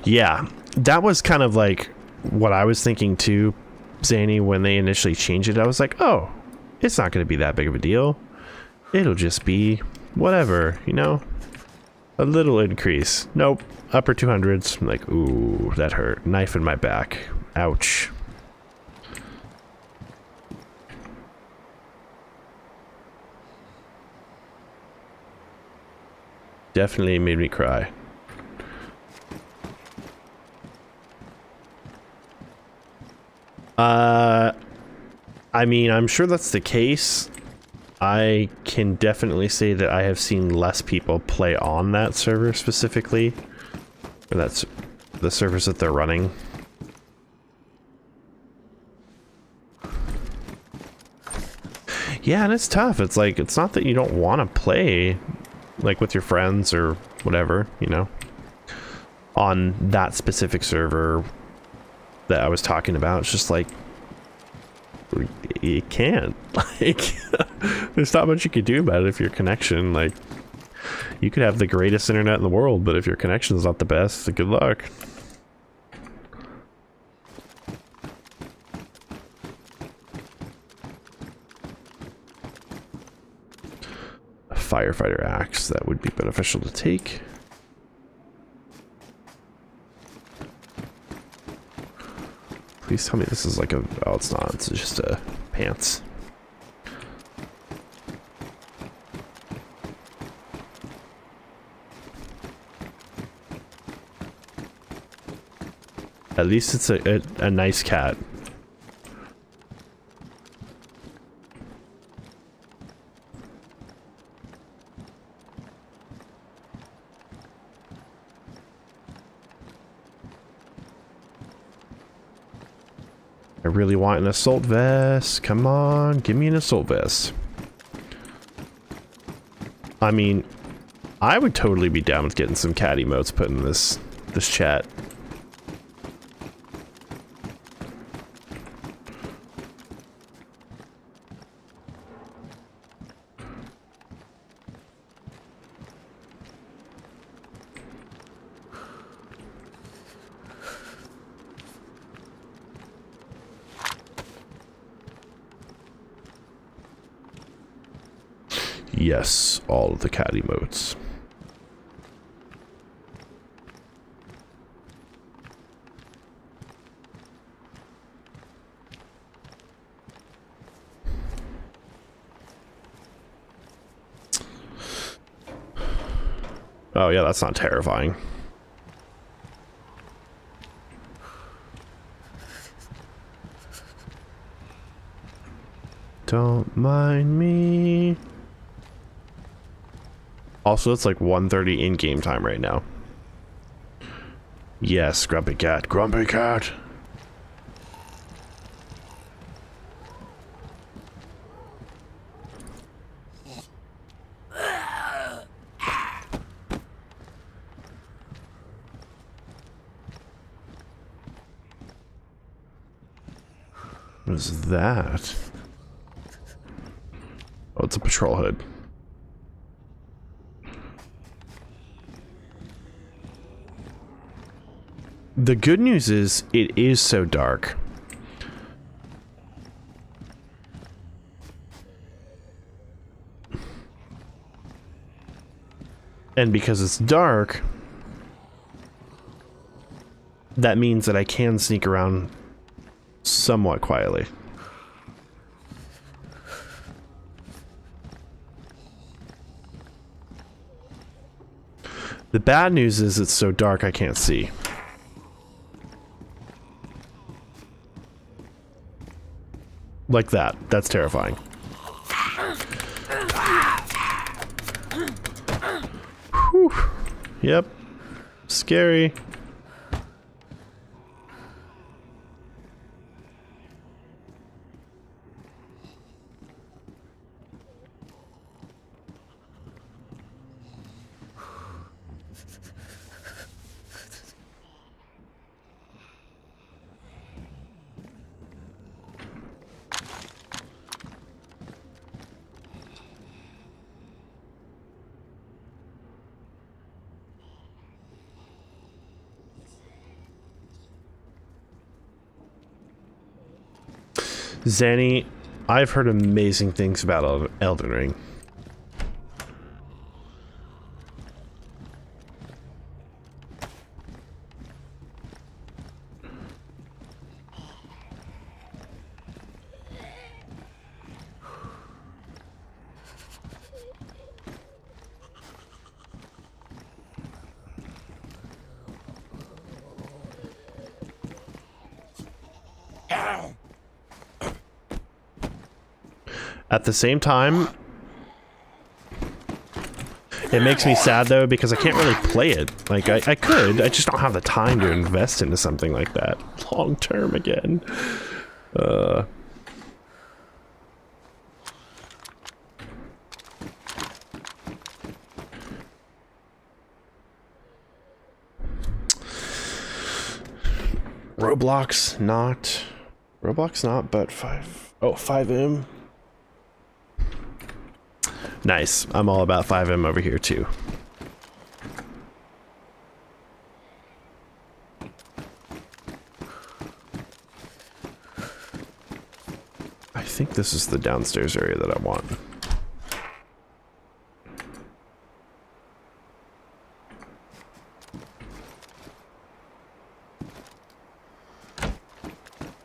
Yeah, that was kind of like what I was thinking too, Zany, when they initially changed it. I was like, oh, it's not going to be that big of a deal. It'll just be whatever, you know? A little increase. Nope, upper 200s. I'm like, ooh, that hurt. Knife in my back. Ouch. Definitely made me cry. I mean, I'm sure that's the case. I can definitely say that I have seen less people play on that server specifically. Or that's the servers that they're running. Yeah, and it's tough. It's like, it's not that you don't want to play, like, with your friends or whatever, you know, on that specific server that I was talking about. It's just like, you can't. Like, there's not much you could do about it if your connection, like, you could have the greatest internet in the world, but if your connection's not the best, good luck. A firefighter axe, that would be beneficial to take. Please tell me this is like a... Oh, it's not. It's just a pants. At least it's a nice cat. I really want an assault vest. Come on, give me an assault vest. I mean, I would totally be down with getting some cat emotes put in this chat. Yes, all of the cat emotes. Oh yeah, that's not terrifying. Don't mind me. Also, it's like 1:30 in game time right now. Yes, grumpy cat. Grumpy cat. What is that? Oh, it's a patrol hood. The good news is it is so dark. And because it's dark, that means that I can sneak around somewhat quietly. The bad news is it's so dark I can't see. Like that. That's terrifying. Whew. Yep. Scary. Zanny, I've heard amazing things about Elden Ring. At the same time, it makes me sad though because I can't really play it. Like I could, I just don't have the time to invest into something like that long term again. Roblox not, but 5M. Nice. I'm all about 5M over here too. I think this is the downstairs area that I want.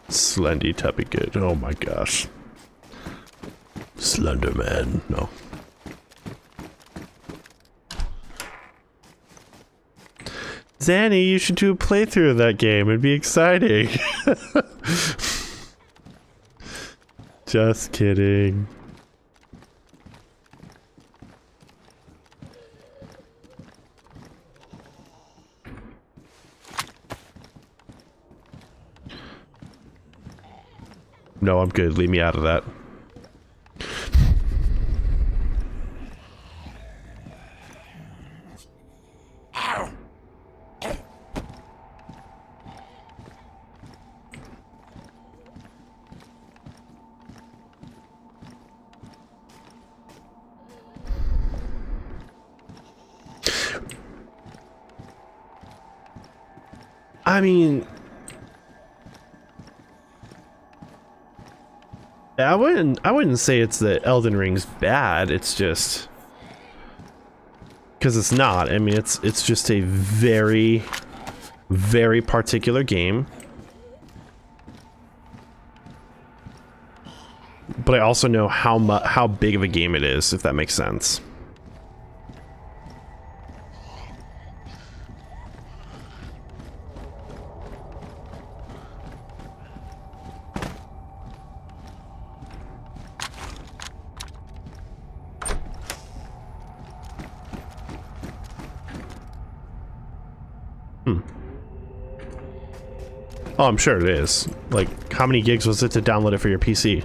Slendy Tuppy good. Oh my gosh. Slender Man. No. Zanny, you should do a playthrough of that game. It'd be exciting. Just kidding. No, I'm good. Leave me out of that. I mean, I wouldn't say it's that Elden Ring's bad. It's just because it's not. I mean, it's just a very, very particular game. But I also know how big of a game it is, if that makes sense. Oh, I'm sure it is. Like, how many gigs was it to download it for your PC?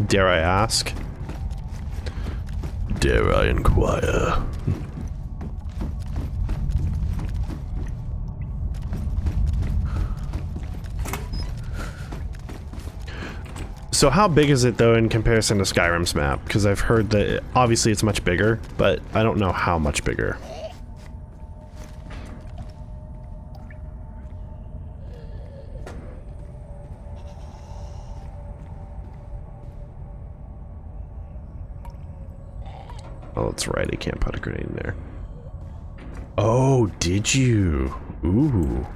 Dare I ask? Dare I inquire? So how big is it though in comparison to Skyrim's map? Because I've heard that obviously it's much bigger, but I don't know how much bigger. Oh, that's right. I can't put a grenade in there. Oh, did you? Ooh.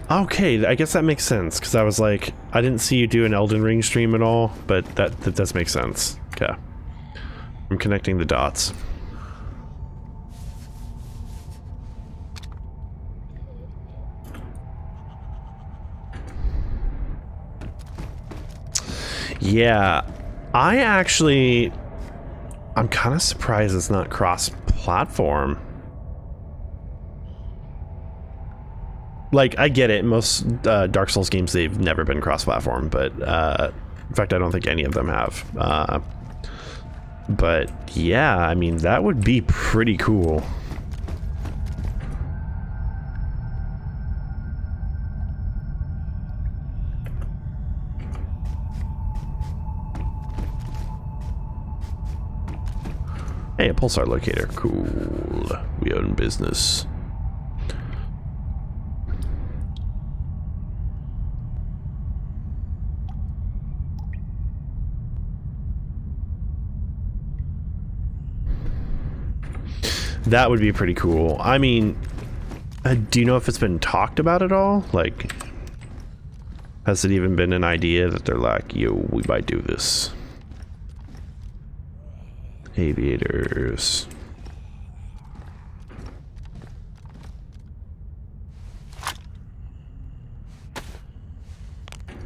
Okay, I guess that makes sense, because I was like, I didn't see you do an Elden Ring stream at all, but that does make sense. Okay. I'm connecting the dots. Yeah, I'm kind of surprised it's not cross-platform. Like, I get it, most Dark Souls games, they've never been cross-platform, but in fact, I don't think any of them have. But yeah, I mean, that would be pretty cool. Hey, a pulsar locator. Cool. We own business. That would be pretty cool. I mean, do you know if it's been talked about at all? Like, has it even been an idea that they're like, yo, we might do this? Aviators.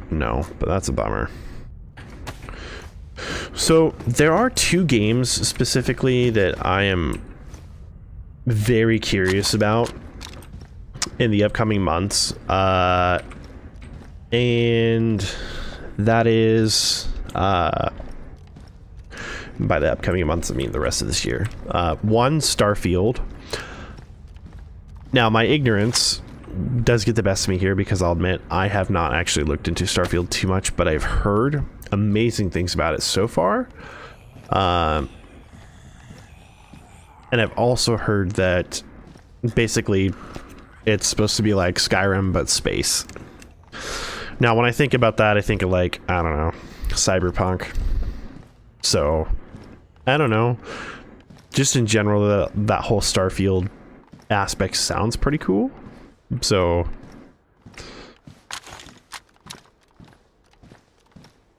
No, but that's a bummer. So there are two games specifically that I am very curious about in the upcoming months, and that is by the upcoming months I mean the rest of this year. One, Starfield. Now my ignorance does get the best of me here, because I'll admit I have not actually looked into Starfield too much, but I've heard amazing things about it so far. And I've also heard that basically it's supposed to be like Skyrim, but space. Now, when I think about that, I think of like, I don't know, Cyberpunk. So, I don't know. Just in general, that whole Starfield aspect sounds pretty cool. So,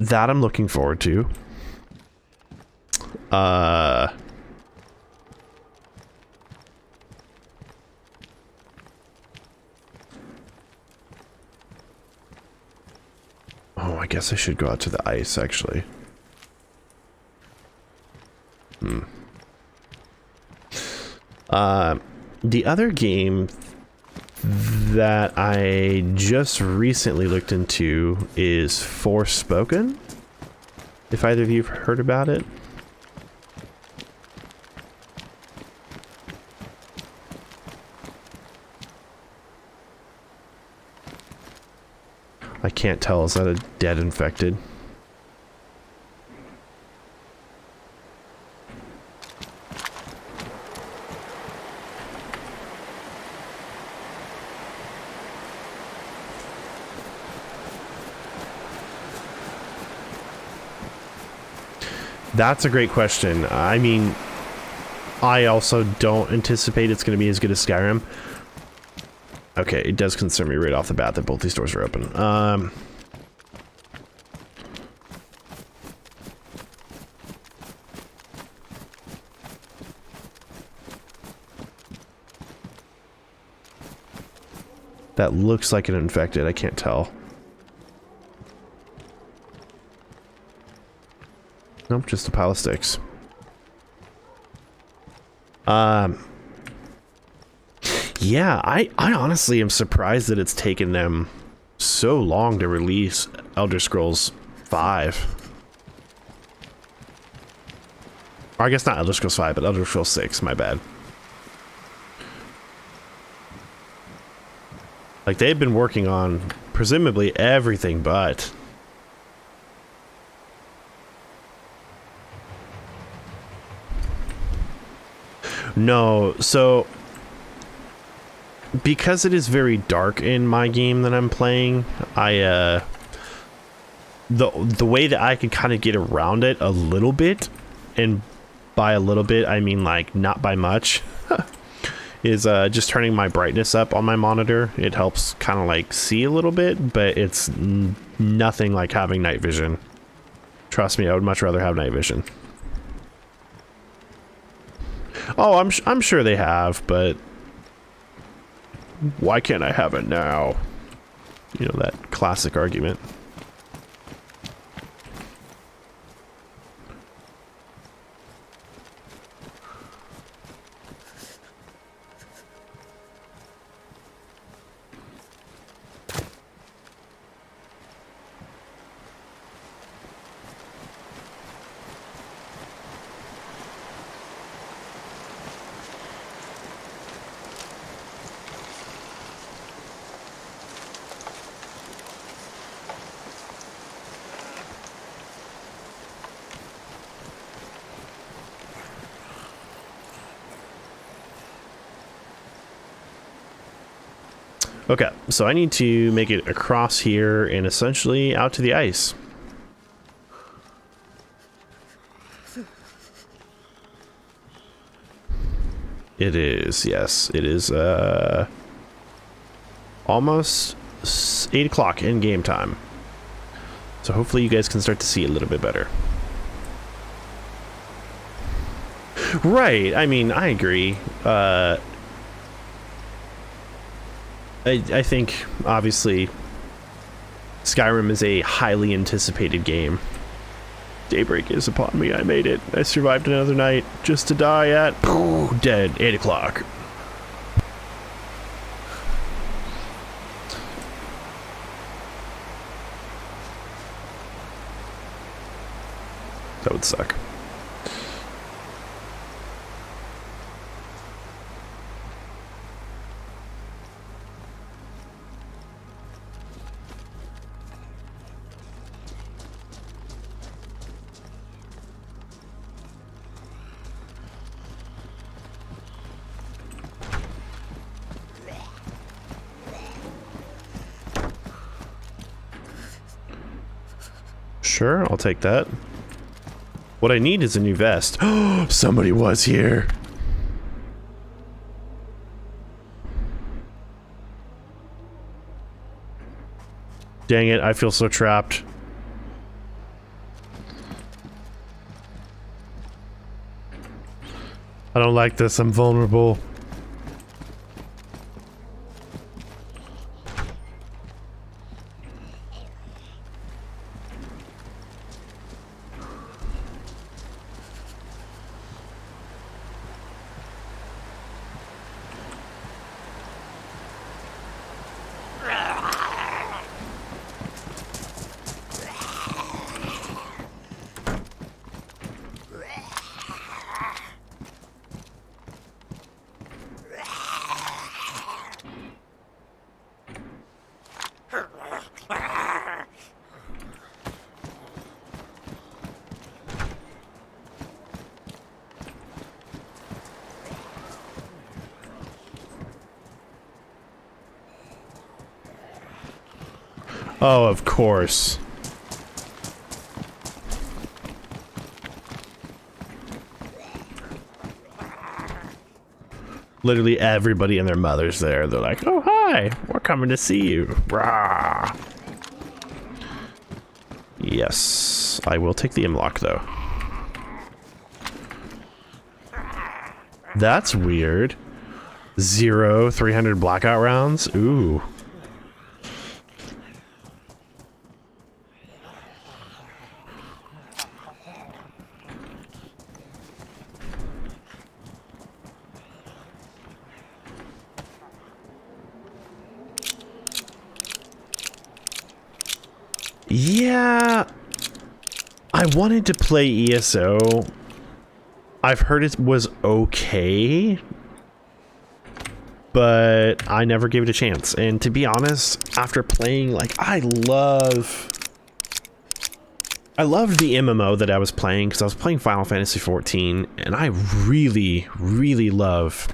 that I'm looking forward to. Oh, I guess I should go out to the ice, actually. The other game that I just recently looked into is Forspoken. If either of you have heard about it. I can't tell. Is that a dead infected? That's a great question. I mean, I also don't anticipate it's going to be as good as Skyrim. Okay, it does concern me right off the bat that both these doors are open. That looks like an infected. I can't tell. Nope, just a pile of sticks. Yeah, I honestly am surprised that it's taken them so long to release Elder Scrolls 5. Or I guess not Elder Scrolls 5, but Elder Scrolls 6, my bad. Like, they've been working on presumably everything but... No, so... because it is very dark in my game that I'm playing, the way that I can kind of get around it a little bit and by a little bit, I mean like not by much, is just turning my brightness up on my monitor. It helps kind of like see a little bit, but it's nothing like having night vision. Trust me, I would much rather have night vision. Oh, I'm sure they have, but why can't I have it now? You know, that classic argument. Okay, so I need to make it across here and essentially out to the ice. It is, yes, it is almost 8 o'clock in game time. So hopefully you guys can start to see a little bit better. Right, I mean, I agree. I think, obviously, Skyrim is a highly anticipated game. Daybreak is upon me. I made it. I survived another night just to die at dead 8 o'clock. That would suck. Sure, I'll take that. What I need is a new vest. Oh, somebody was here. Dang it, I feel so trapped. I don't like this, I'm vulnerable. Oh, of course. Literally everybody and their mother's there. They're like, oh, hi, we're coming to see you. Rah. Yes, I will take the M-lock, though. That's weird. 300 blackout rounds? Ooh. Yeah, I wanted to play ESO. I've heard it was okay, but I never gave it a chance. And to be honest, after playing, like, I loved the MMO that I was playing, because I was playing Final Fantasy XIV, and I really, really love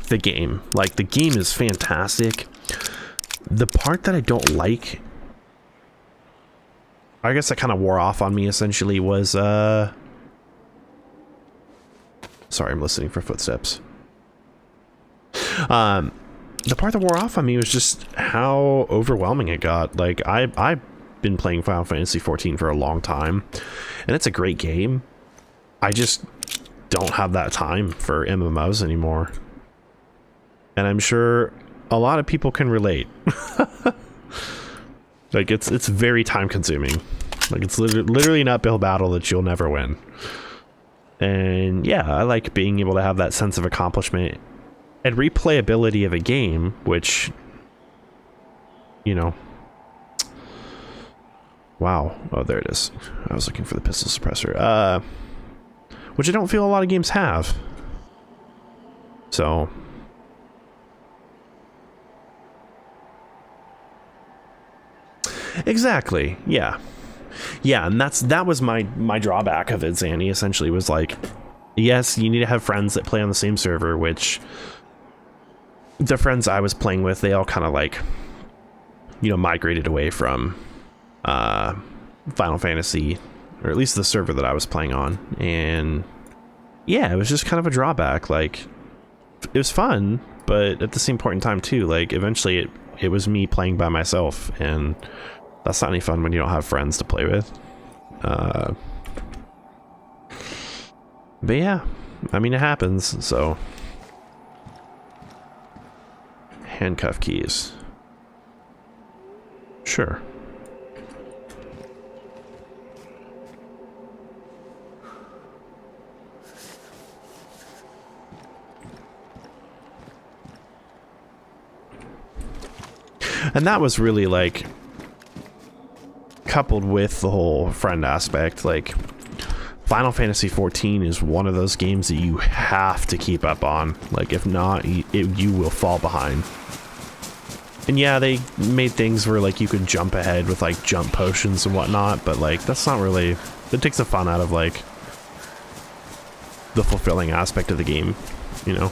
the game. Like, the game is fantastic. The part that I don't like, I guess that kind of wore off on me, essentially, was Sorry, I'm listening for footsteps. The part that wore off on me was just how overwhelming it got. Like, I've been playing Final Fantasy 14 for a long time, and it's a great game. I just don't have that time for MMOs anymore. And I'm sure a lot of people can relate. Like, it's very time consuming. Like, it's literally an uphill battle that you'll never win. And yeah, I like being able to have that sense of accomplishment and replayability of a game, which, you know, wow. Oh, there it is. I was looking for the pistol suppressor. Which I don't feel a lot of games have. So exactly. Yeah. Yeah, and that was my drawback of it, Zanny, essentially, was like, yes, you need to have friends that play on the same server, which the friends I was playing with, they all kind of like, you know, migrated away from Final Fantasy, or at least the server that I was playing on. And yeah, it was just kind of a drawback. Like, it was fun, but at the same point in time too, like, eventually it was me playing by myself, and that's not any fun when you don't have friends to play with. But yeah, I mean, it happens, so. Handcuff keys. Sure. And that was really, like, coupled with the whole friend aspect, like, Final Fantasy 14 is one of those games that you have to keep up on. Like, if not, you will fall behind. And yeah, they made things where, like, you could jump ahead with, like, jump potions and whatnot, but, like, that's not really... It takes the fun out of, like, the fulfilling aspect of the game, you know?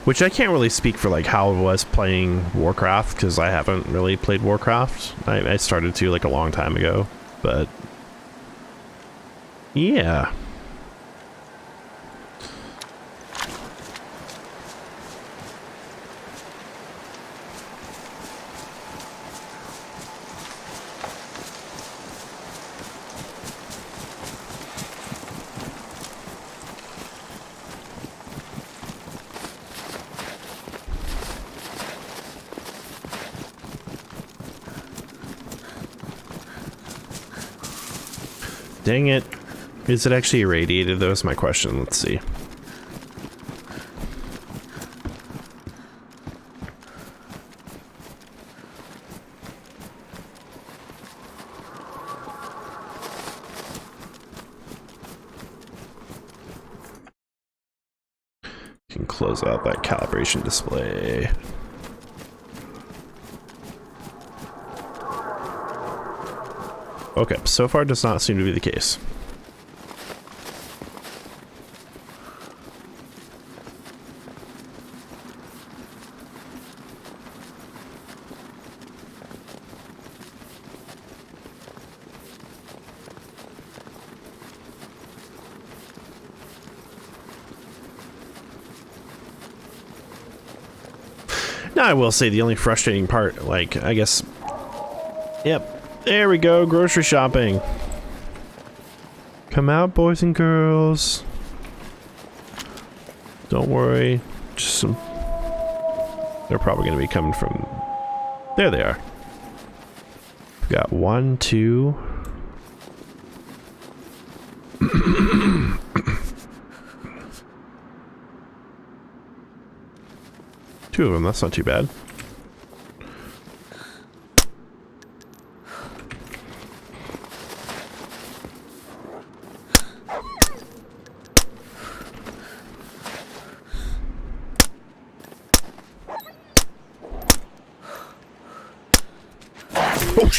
Which I can't really speak for, like, how it was playing Warcraft, because I haven't really played Warcraft. I started to, like, a long time ago, but yeah. Dang it. Is it actually irradiated, though, is my question. Let's see. You can close out that calibration display. Okay, so far does not seem to be the case. Now, I will say the only frustrating part, like, I guess... Yep. There we go, grocery shopping. Come out, boys and girls. Don't worry. Just some... They're probably going to be coming from... There they are. We've got 1, 2... Two of them, that's not too bad.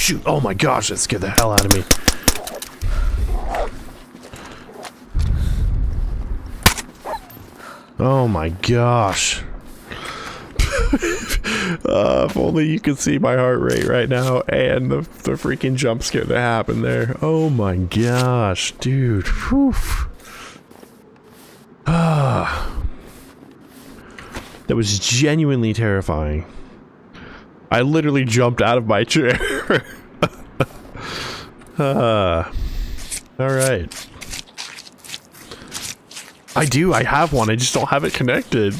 shoot. Oh my gosh, that scared the hell out of me. Oh my gosh. If only you could see my heart rate right now and the freaking jump scare that happened there. Oh my gosh, dude. Whew. That was genuinely terrifying. I literally jumped out of my chair. Alright. I have one, I just don't have it connected.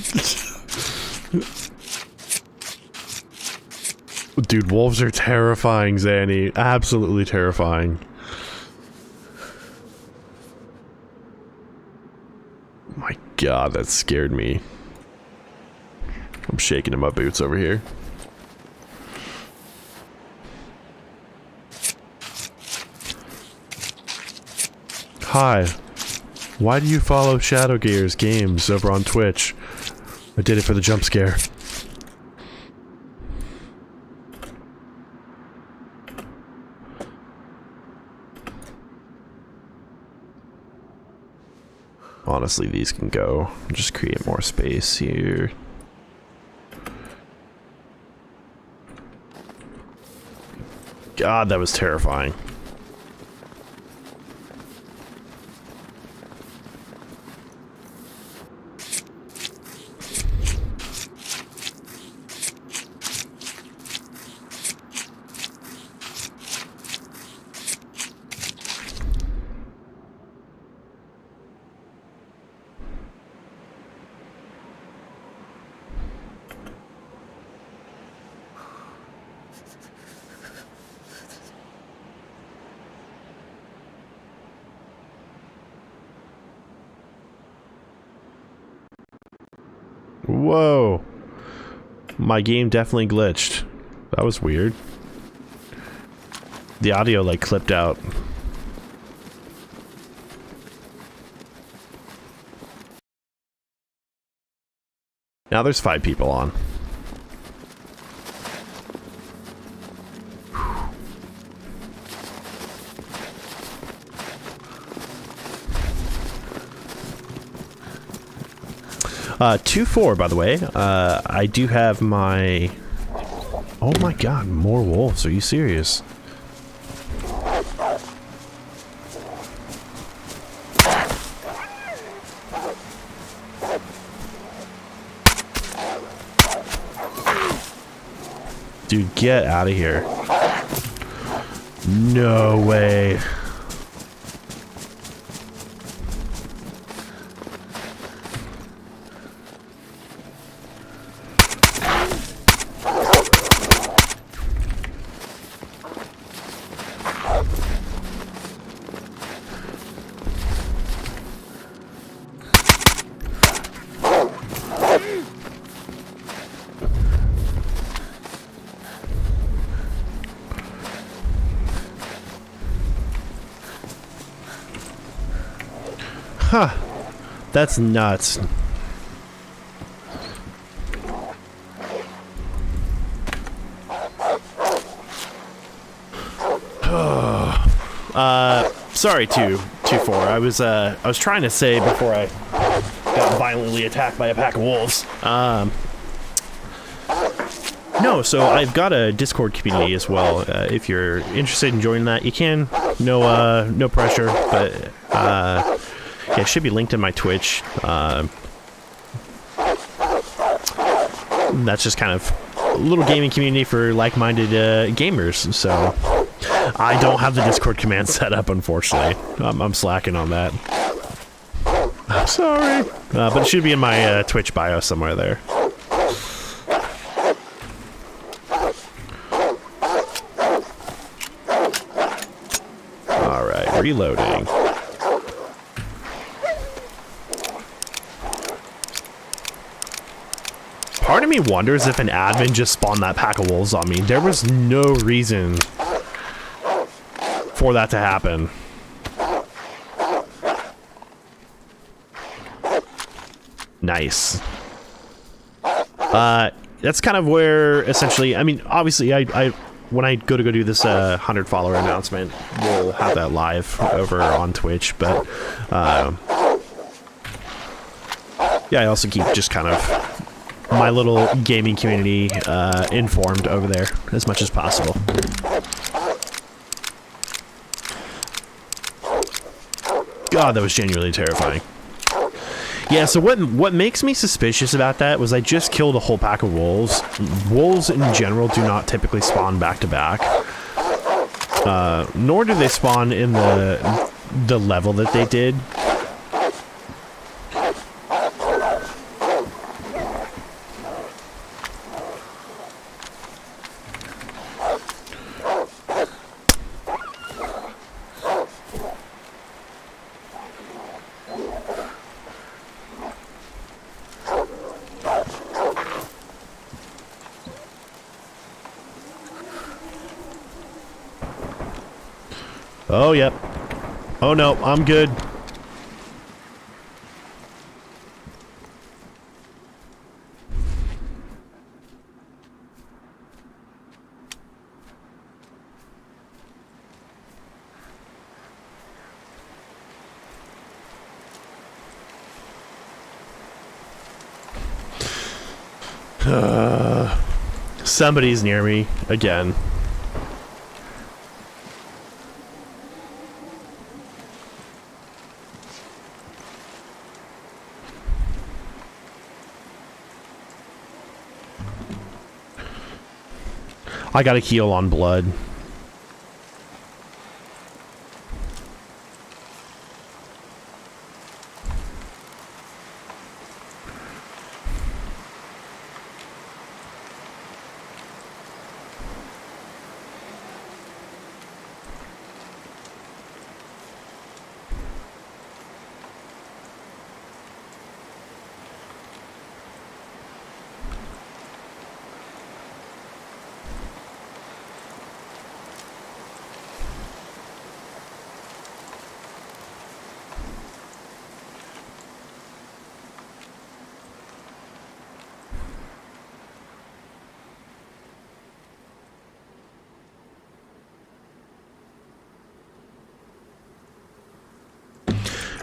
Dude, wolves are terrifying, Zanny. Absolutely terrifying. My god, that scared me. I'm shaking in my boots over here. Hi. Why do you follow Shadow Gears games over on Twitch? I did it for the jump scare. Honestly, these can go. Just create more space here. God, that was terrifying. Whoa. My game definitely glitched. That was weird. The audio like clipped out. Now there's 5 people on. 2-4, by the way. I do have my... Oh my god, more wolves. Are you serious? Dude, get out of here. No way. Huh. That's nuts. Sorry, 2-4. I was trying to say before I got violently attacked by a pack of wolves. No, so I've got a Discord community as well. If you're interested in joining that, you can. No pressure, but yeah, it should be linked in my Twitch. That's just kind of a little gaming community for like-minded gamers. So I don't have the Discord command set up, unfortunately. I'm slacking on that. I'm sorry, but it should be in my Twitch bio somewhere there. All right, reloading. Part of me wonders if an admin just spawned that pack of wolves on me. There was no reason for that to happen. Nice. That's kind of where, essentially, I mean, obviously, I when I go do this 100 follower announcement, we'll have that live over on Twitch. But yeah, I also keep just kind of my little gaming community informed over there as much as possible. God, that was genuinely terrifying. Yeah, so what makes me suspicious about that was I just killed a whole pack of wolves. Wolves in general do not typically spawn back to back. Nor do they spawn in the level that they did. Oh, yep. Oh, no, I'm good. Somebody's near me again. I got a heal on blood.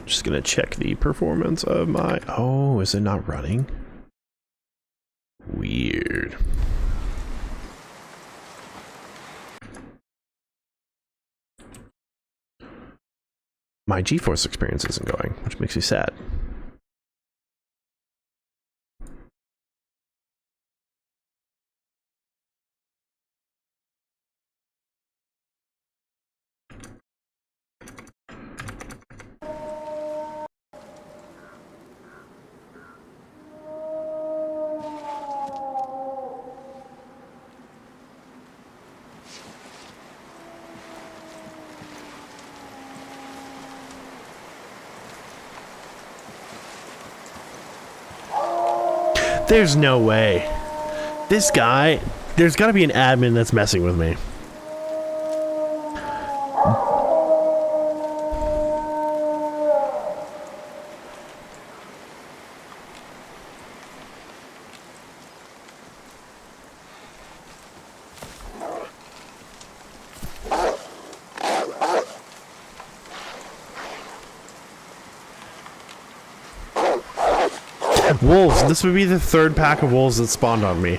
Just gonna check the performance of my... Oh, is it not running? Weird. My GeForce experience isn't going, which makes me sad. There's no way. This guy, there's gotta be an admin that's messing with me. Wolves. This would be the third pack of wolves that spawned on me.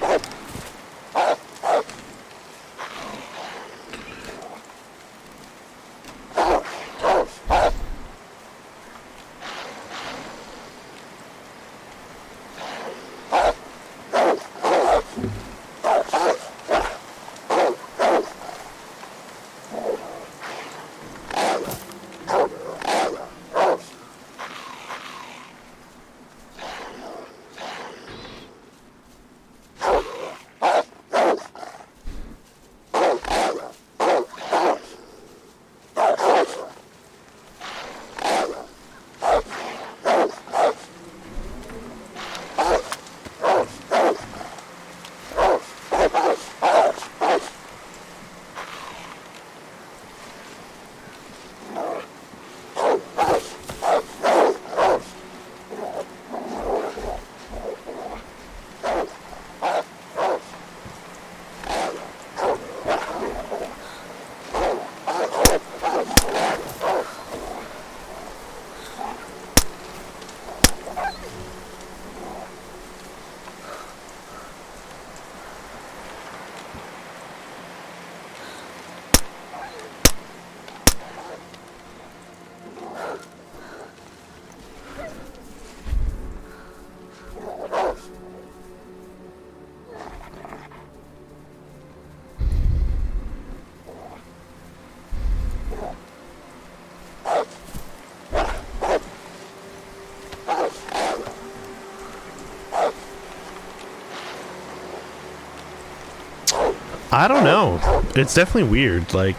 I don't know. It's definitely weird. Like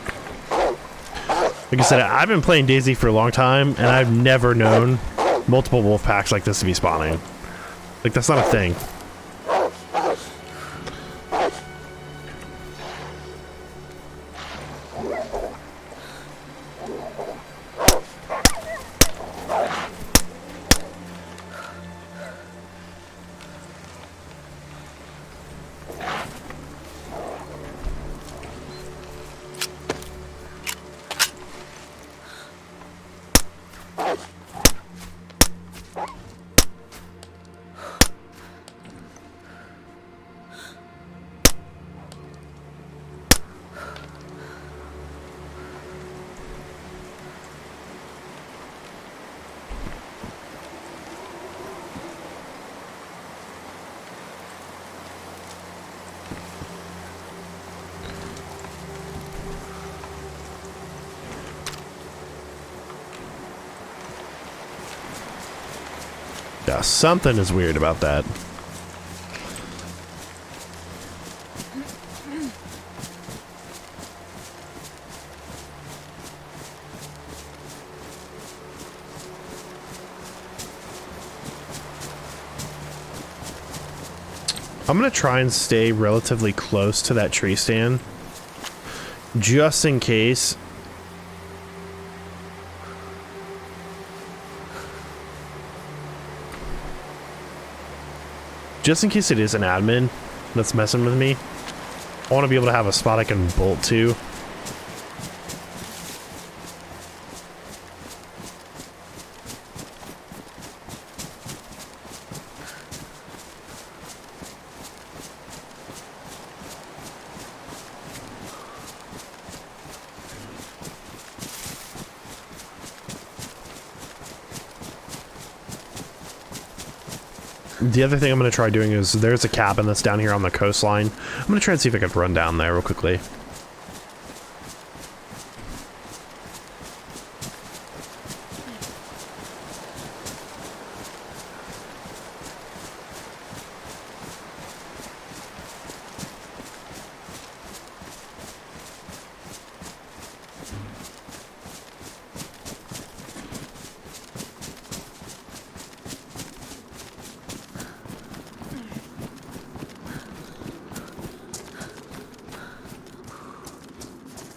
I said, I've been playing Daisy for a long time, and I've never known multiple wolf packs like this to be spawning. Like, that's not a thing. Yeah, something is weird about that. I'm gonna try and stay relatively close to that tree stand, just in case. Just in case it is an admin that's messing with me. I want to be able to have a spot I can bolt to. The other thing I'm going to try doing is there's a cabin that's down here on the coastline. I'm going to try and see if I can run down there real quickly.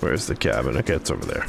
Where's the cabin? Okay, it's over there.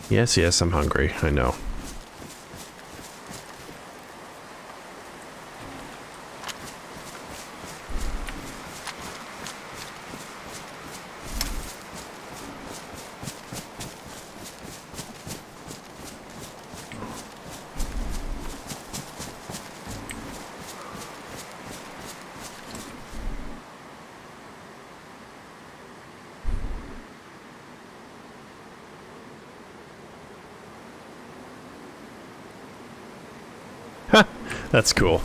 Yes, yes, I'm hungry. I know. That's cool.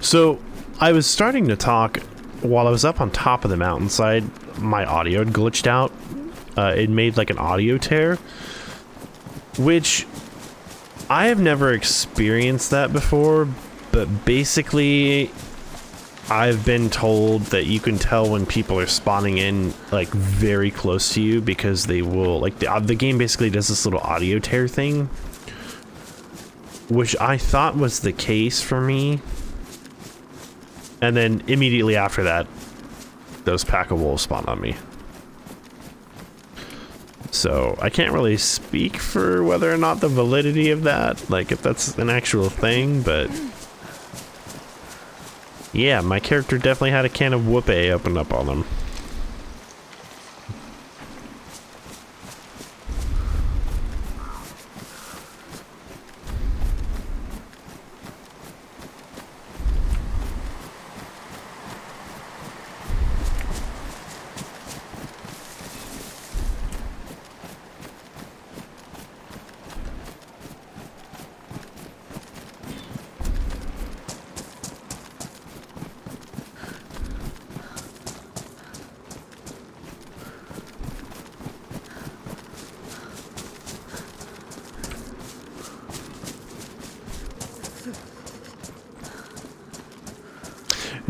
So, I was starting to talk while I was up on top of the mountainside. My audio had glitched out. It made like an audio tear, which I have never experienced that before, but basically I've been told that you can tell when people are spawning in like very close to you because they will like the game basically does this little audio tear thing, which I thought was the case for me. And then immediately after that, those pack of wolves spawn on me. So I can't really speak for whether or not the validity of that, like if that's an actual thing, but yeah, my character definitely had a can of whoop-a opened up on them.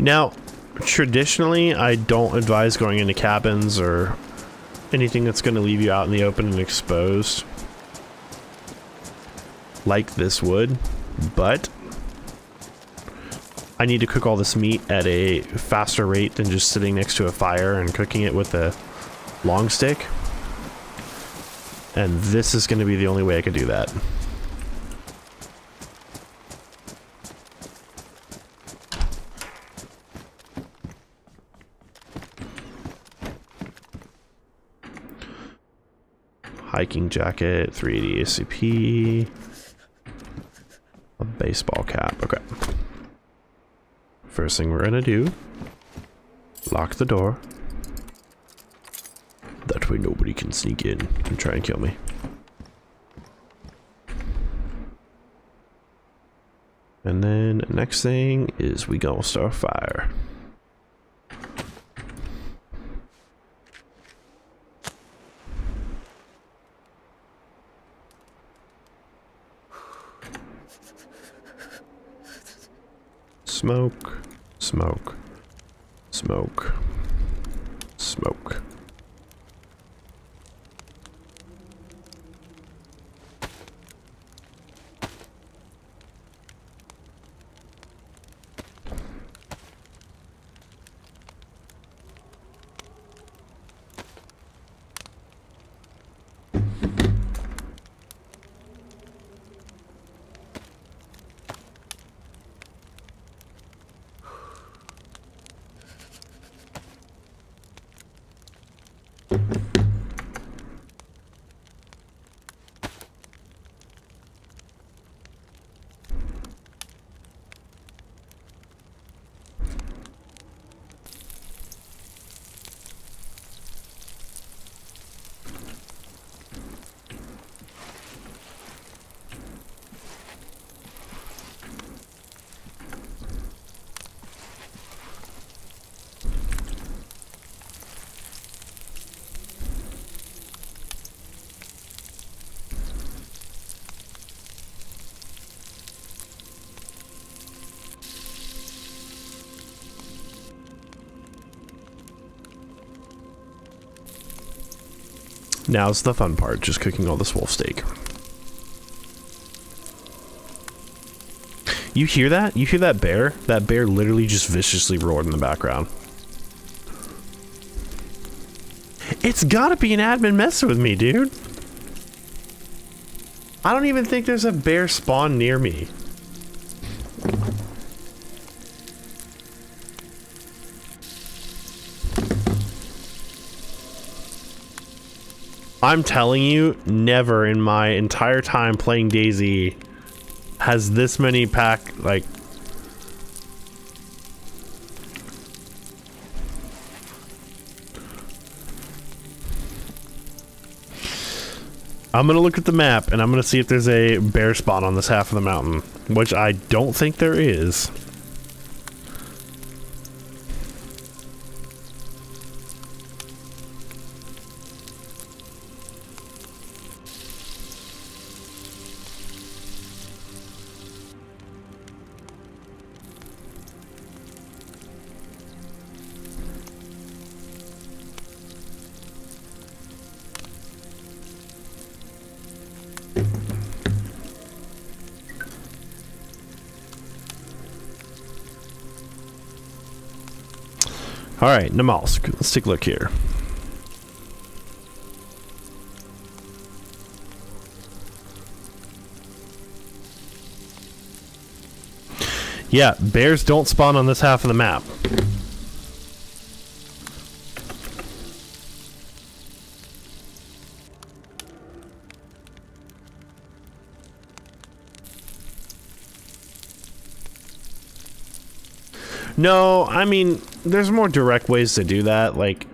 Now, traditionally, I don't advise going into cabins or anything that's going to leave you out in the open and exposed, like this would, but I need to cook all this meat at a faster rate than just sitting next to a fire and cooking it with a long stick. And this is going to be the only way I could do that. Hiking jacket, 380 ACP, a baseball cap. Okay. First thing we're gonna do, lock the door. That way nobody can sneak in and try and kill me. And then next thing is we gonna start a fire. Smoke, smoke, smoke, smoke. Now's the fun part, just cooking all this wolf steak. You hear that? You hear that bear? That bear literally just viciously roared in the background. It's gotta be an admin messing with me, dude. I don't even think there's a bear spawn near me. I'm telling you, never in my entire time playing DayZ has this many like... I'm gonna look at the map and I'm gonna see if there's a bear spawn on this half of the mountain, which I don't think there is. All right, Namalsk. Let's take a look here. Yeah, bears don't spawn on this half of the map. No, I mean, there's more direct ways to do that, like...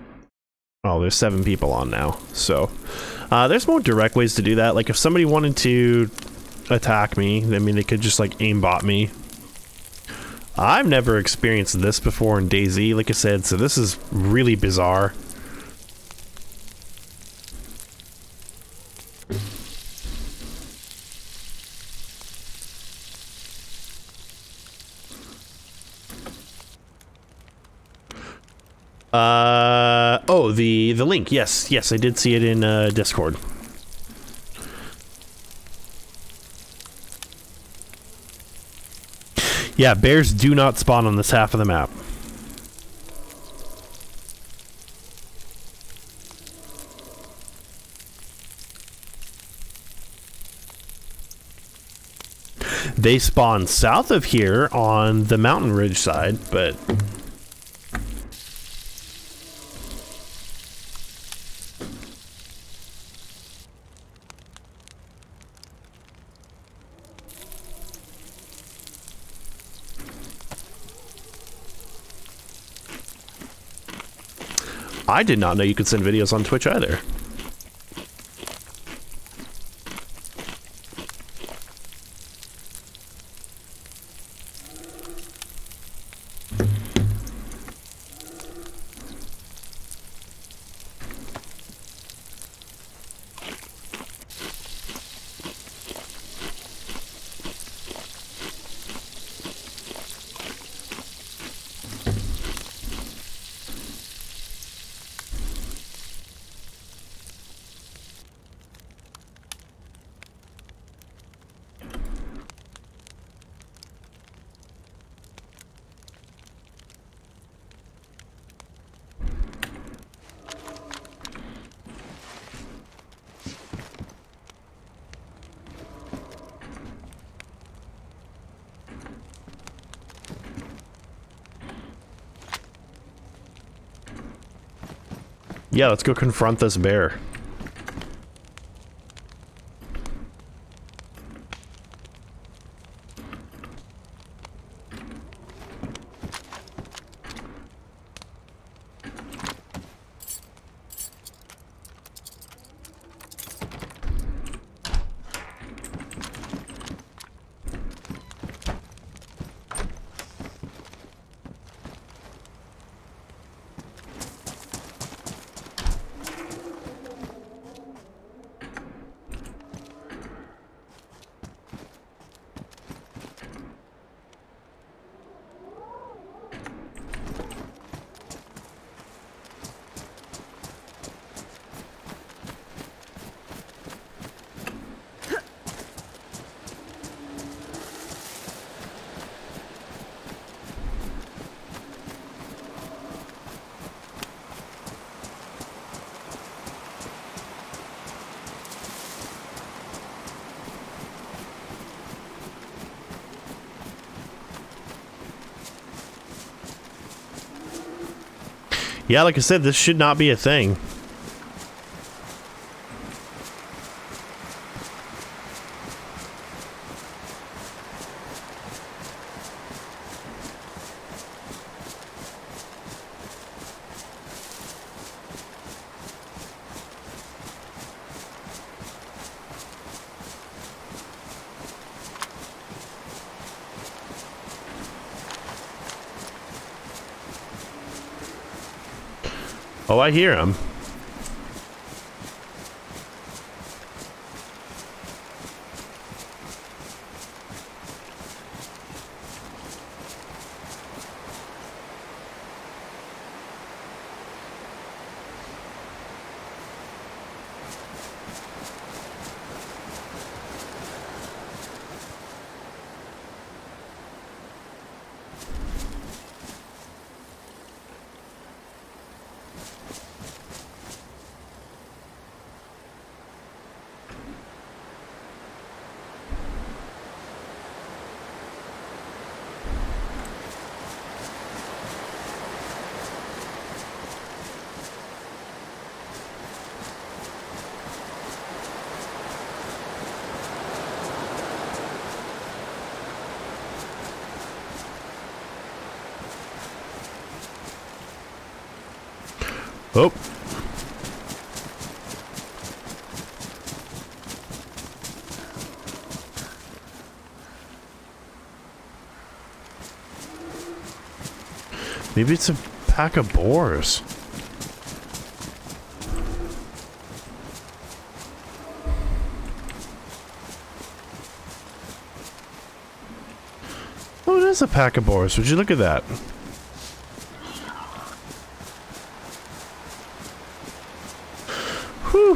Oh, there's 7 people on now, so... there's more direct ways to do that, like if somebody wanted to attack me, I mean, they could just, like, aimbot me. I've never experienced this before in DayZ, like I said, so this is really bizarre. Oh, the link. Yes, yes, I did see it in Discord. Yeah, bears do not spawn on this half of the map. They spawn south of here on the mountain ridge side, but I did not know you could send videos on Twitch either. Yeah, let's go confront this bear. Yeah, like I said, this should not be a thing. Oh, I hear him. Oh. Maybe it's a pack of boars. Oh, it is a pack of boars. Would you look at that? Whew.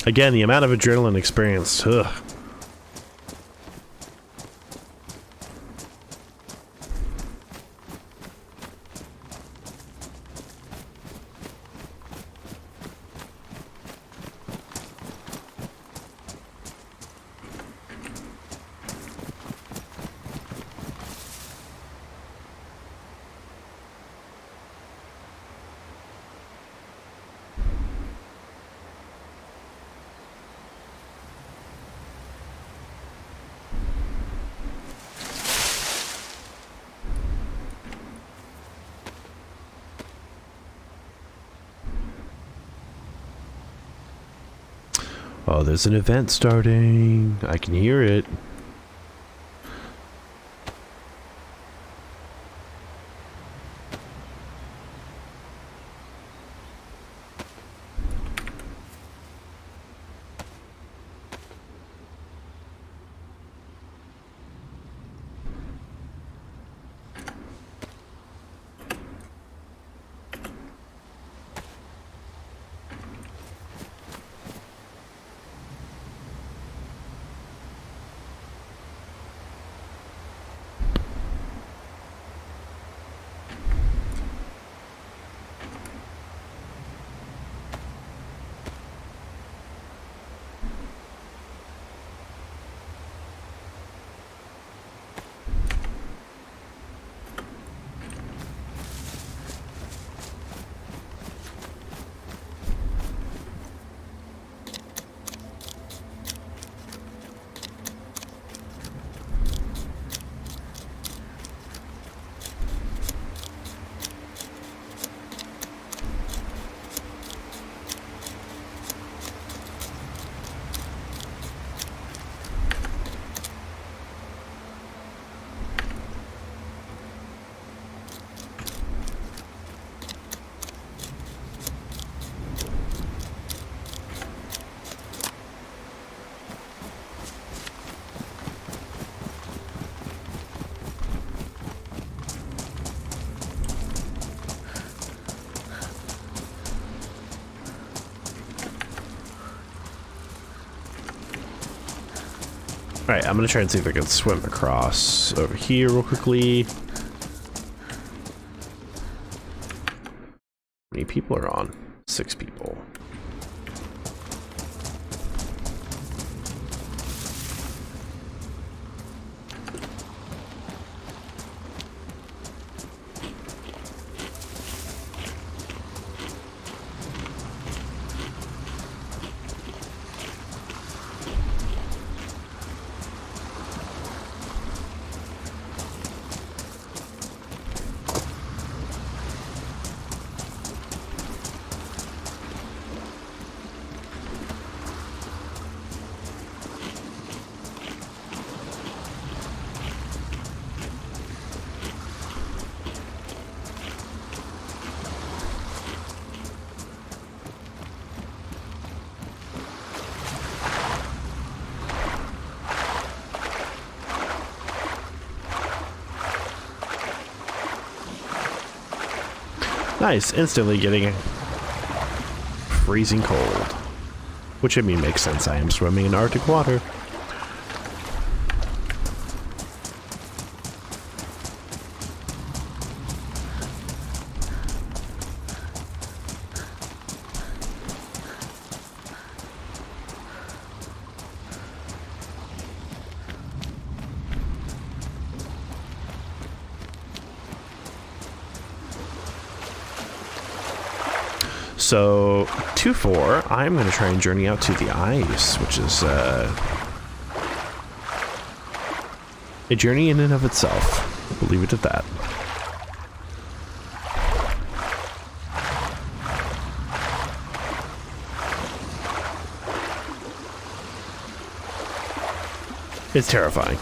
Again, the amount of adrenaline experienced. Ugh. Oh, there's an event starting. I can hear it. Alright, I'm gonna try and see if I can swim across over here real quickly. How many people are on? 6 people. Nice, instantly getting freezing cold. Which, I mean, makes sense. I am swimming in Arctic water. So, 2-4, I'm going to try and journey out to the ice, which is a journey in and of itself. We'll leave it at that. It's terrifying.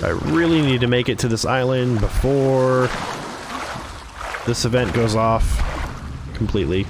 I really need to make it to this island before this event goes off completely.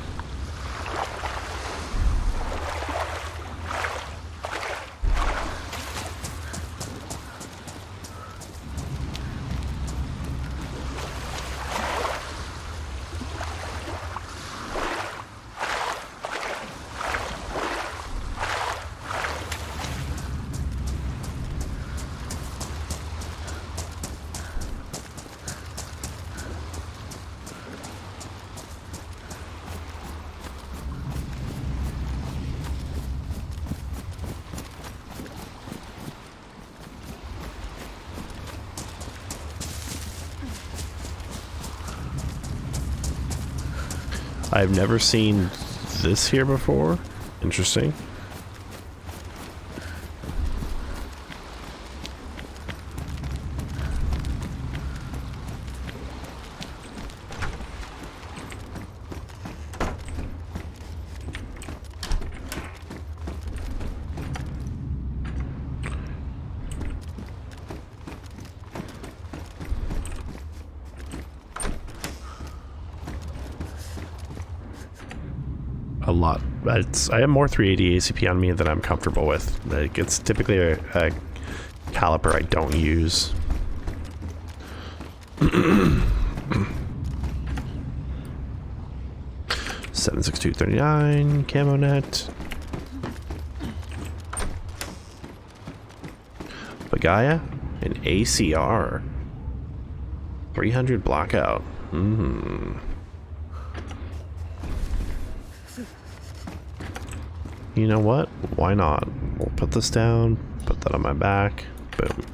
I've never seen this here before. Interesting. A lot. I have more 380 ACP on me than I'm comfortable with. It's typically a caliper I don't use. 76239 camo net. Bagaya, an ACR. 300 blockout. You know what? Why not? We'll put this down, put that on my back. Boom.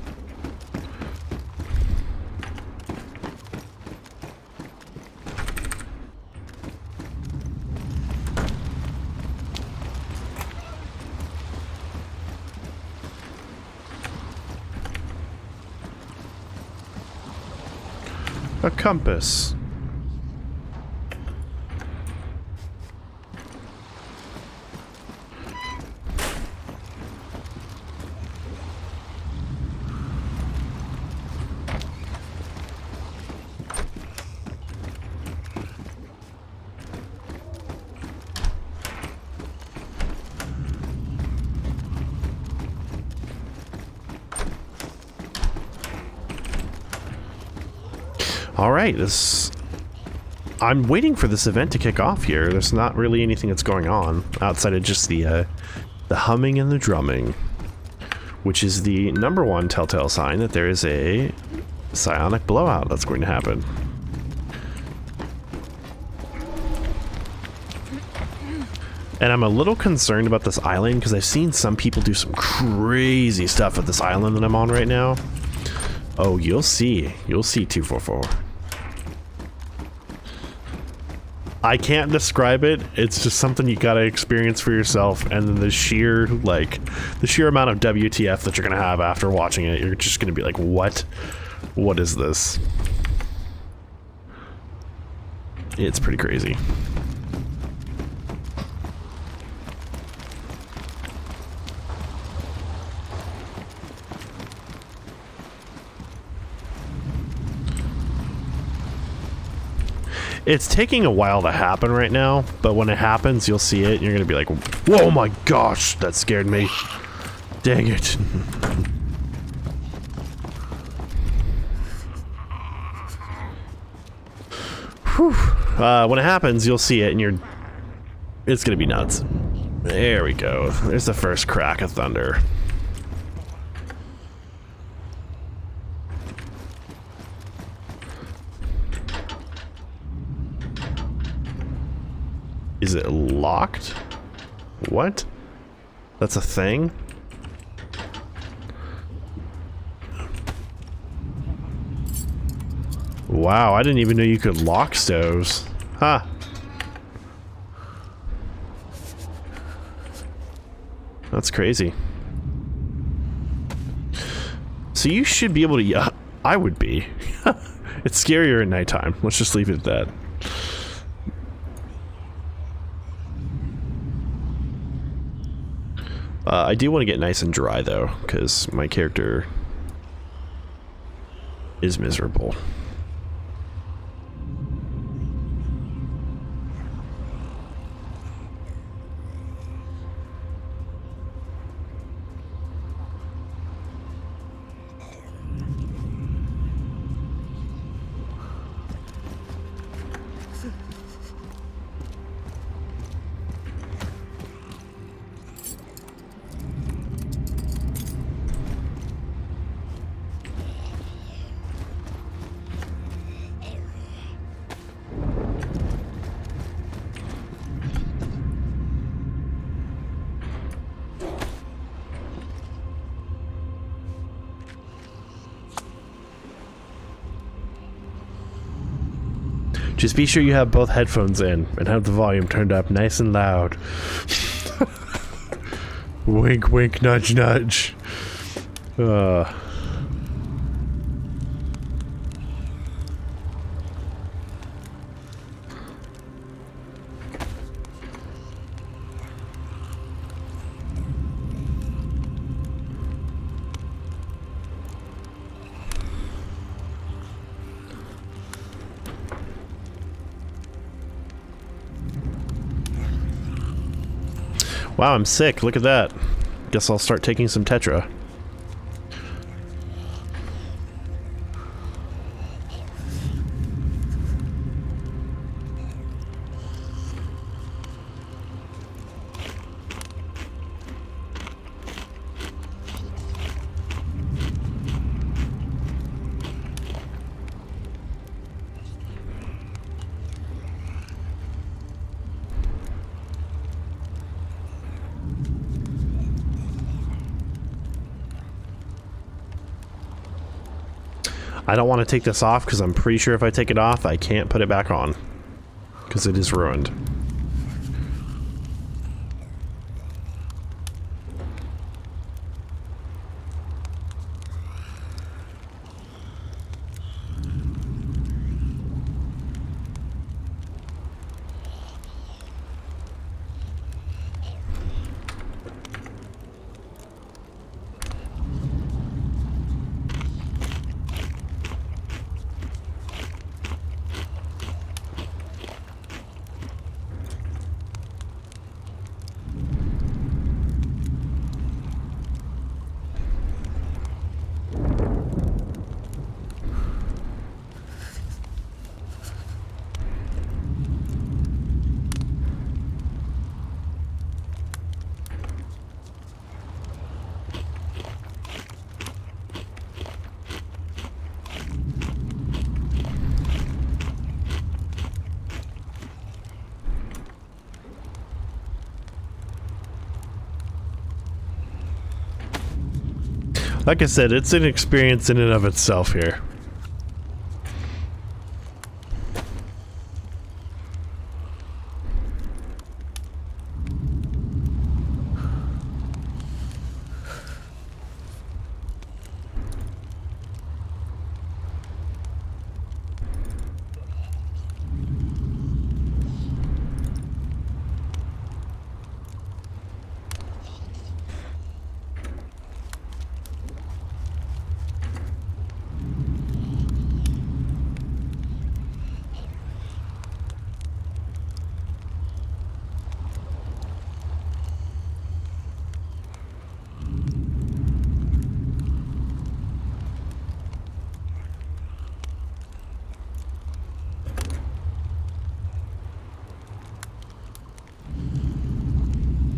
A compass. All right, I'm waiting for this event to kick off here. There's not really anything that's going on outside of just the humming and the drumming, which is the #1 telltale sign that there is a psionic blowout that's going to happen. And I'm a little concerned about this island because I've seen some people do some crazy stuff at this island that I'm on right now. Oh, you'll see. You'll see 244. I can't describe it. It's just something you gotta experience for yourself, and then the sheer amount of WTF that you're gonna have after watching it, you're just gonna be like, what? What is this? It's pretty crazy. It's taking a while to happen right now, but when it happens, you'll see it, and you're gonna be like, whoa, my gosh, that scared me. Dang it. Whew. When it happens, you'll see it, and it's gonna be nuts. There we go. There's the first crack of thunder. Is it locked? What? That's a thing? Wow, I didn't even know you could lock stoves. Huh. That's crazy. So you should be able to... Yeah, I would be. It's scarier at nighttime. Let's just leave it at that. I do want to get nice and dry though, because my character is miserable. Just be sure you have both headphones in and have the volume turned up nice and loud. Wink, wink, nudge, nudge. Wow, I'm sick. Look at that. Guess I'll start taking some Tetra. I don't want to take this off because I'm pretty sure if I take it off, I can't put it back on. Because it is ruined. Like I said, it's an experience in and of itself here.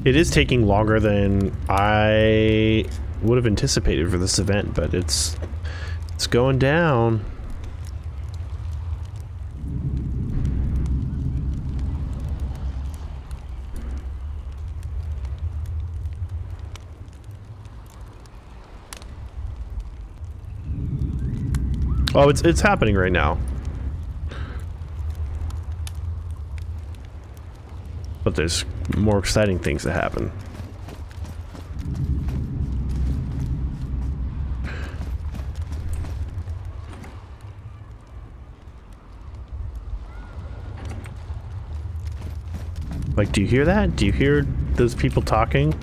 It is taking longer than I would have anticipated for this event, but it's going down. Oh, it's happening right now. But there's more exciting things that happen. Like, do you hear that? Do you hear those people talking?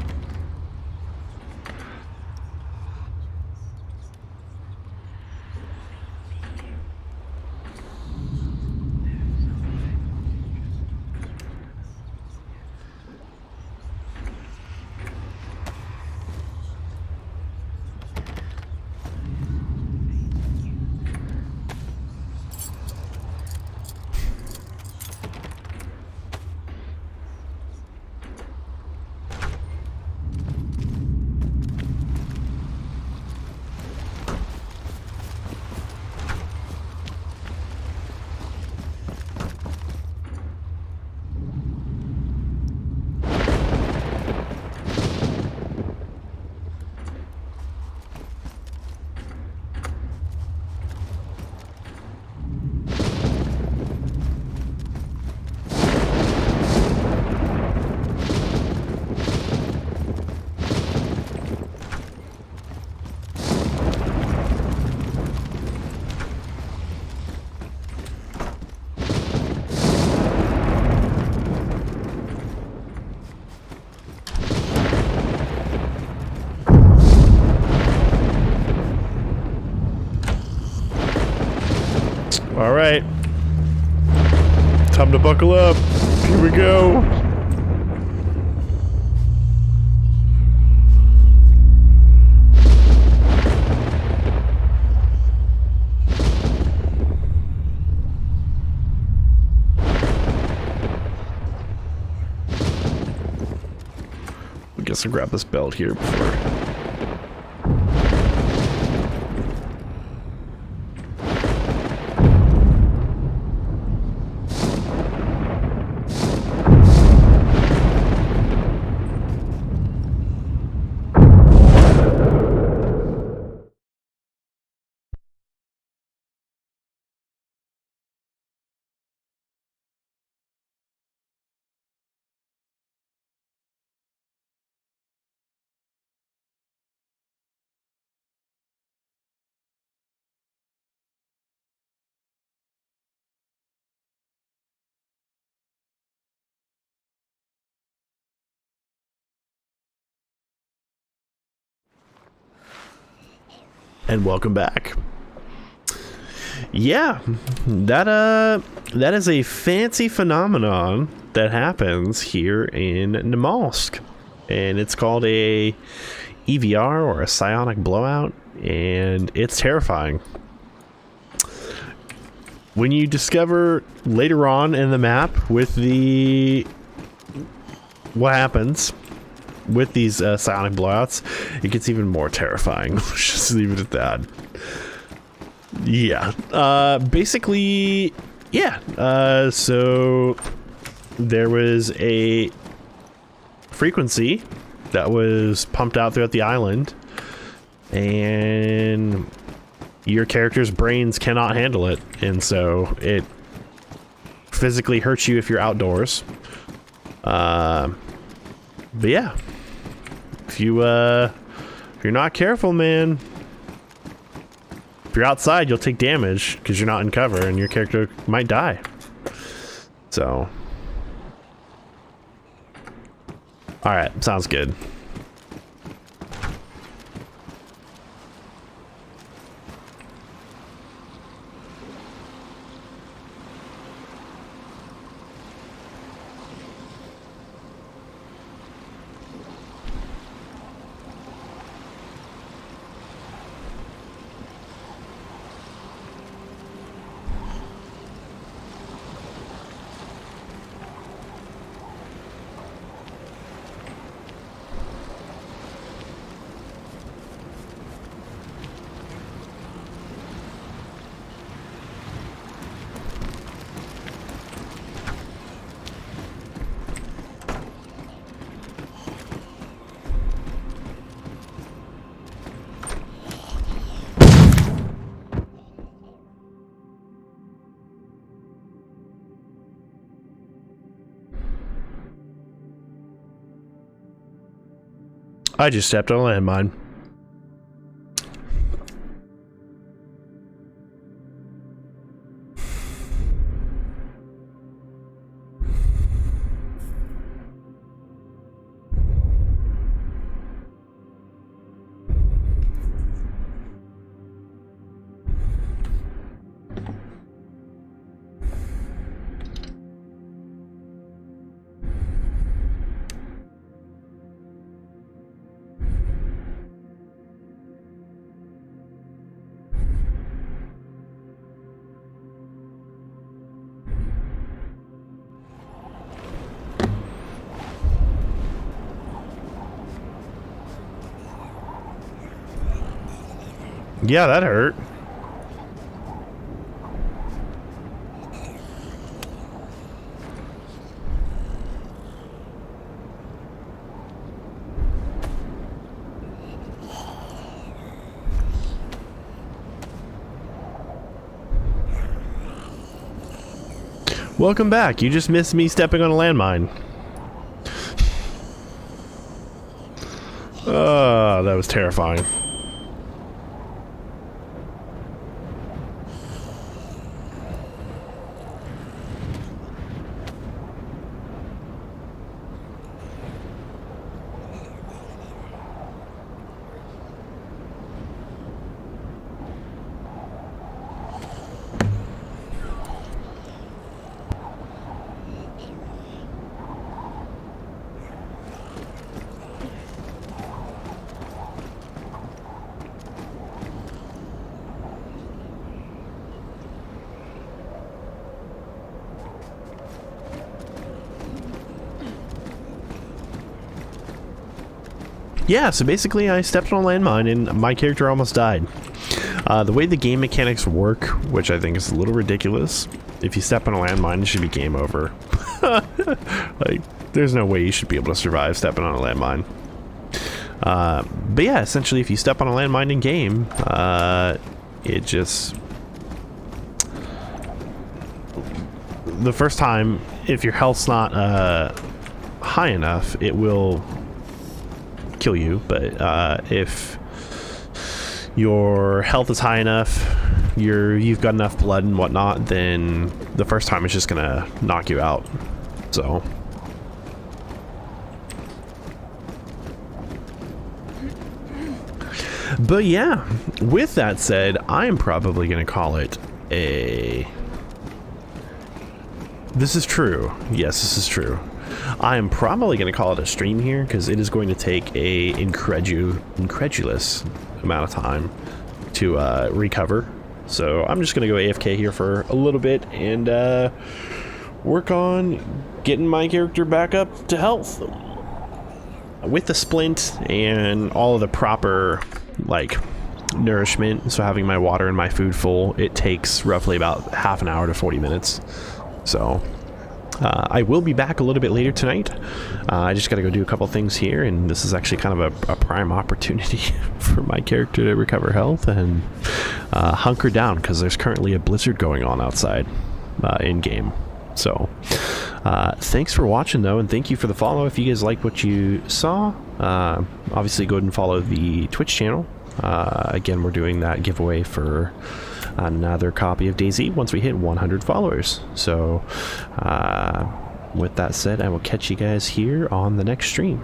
All right. Time to buckle up. Here we go. I guess I'll grab this belt here before. And welcome back. Yeah, that is a fancy phenomenon that happens here in Namalsk, and it's called a EVR, or a psionic blowout, and it's terrifying. When you discover later on in the map with what happens with these psionic blowouts, it gets even more terrifying. Let's just leave it at that. Yeah. Basically, yeah. So there was a frequency that was pumped out throughout the island, and your character's brains cannot handle it, and so it physically hurts you if you're outdoors. But yeah. If you're not careful, man, if you're outside, you'll take damage because you're not in cover, and your character might die. So, all right, sounds good. I just stepped on a landmine. Yeah, that hurt. Welcome back. You just missed me stepping on a landmine. That was terrifying. yeah, so basically I stepped on a landmine and my character almost died. The way the game mechanics work, which I think is a little ridiculous, if you step on a landmine, it should be game over. Like, there's no way you should be able to survive stepping on a landmine. But yeah, essentially if you step on a landmine in game, it just... The first time, if your health's not high enough, it will kill you, but if your health is high enough, you've got enough blood and whatnot, then the first time it's just gonna knock you out. So but yeah, with that said, I'm probably gonna call it a... This is true. Yes, this is true. I am probably going to call it a stream here because it is going to take a incredulous amount of time to recover. So I'm just going to go AFK here for a little bit and work on getting my character back up to health. With the splint and all of the proper, like, nourishment, so having my water and my food full, it takes roughly about half an hour to 40 minutes. So I will be back a little bit later tonight. I just got to go do a couple things here, and this is actually kind of a prime opportunity for my character to recover health and hunker down because there's currently a blizzard going on outside in game. So thanks for watching though, and thank you for the follow. If you guys like what you saw, obviously go ahead and follow the Twitch channel. Again, we're doing that giveaway for another copy of DayZ once we hit 100 followers. So with that said, I will catch you guys here on the next stream.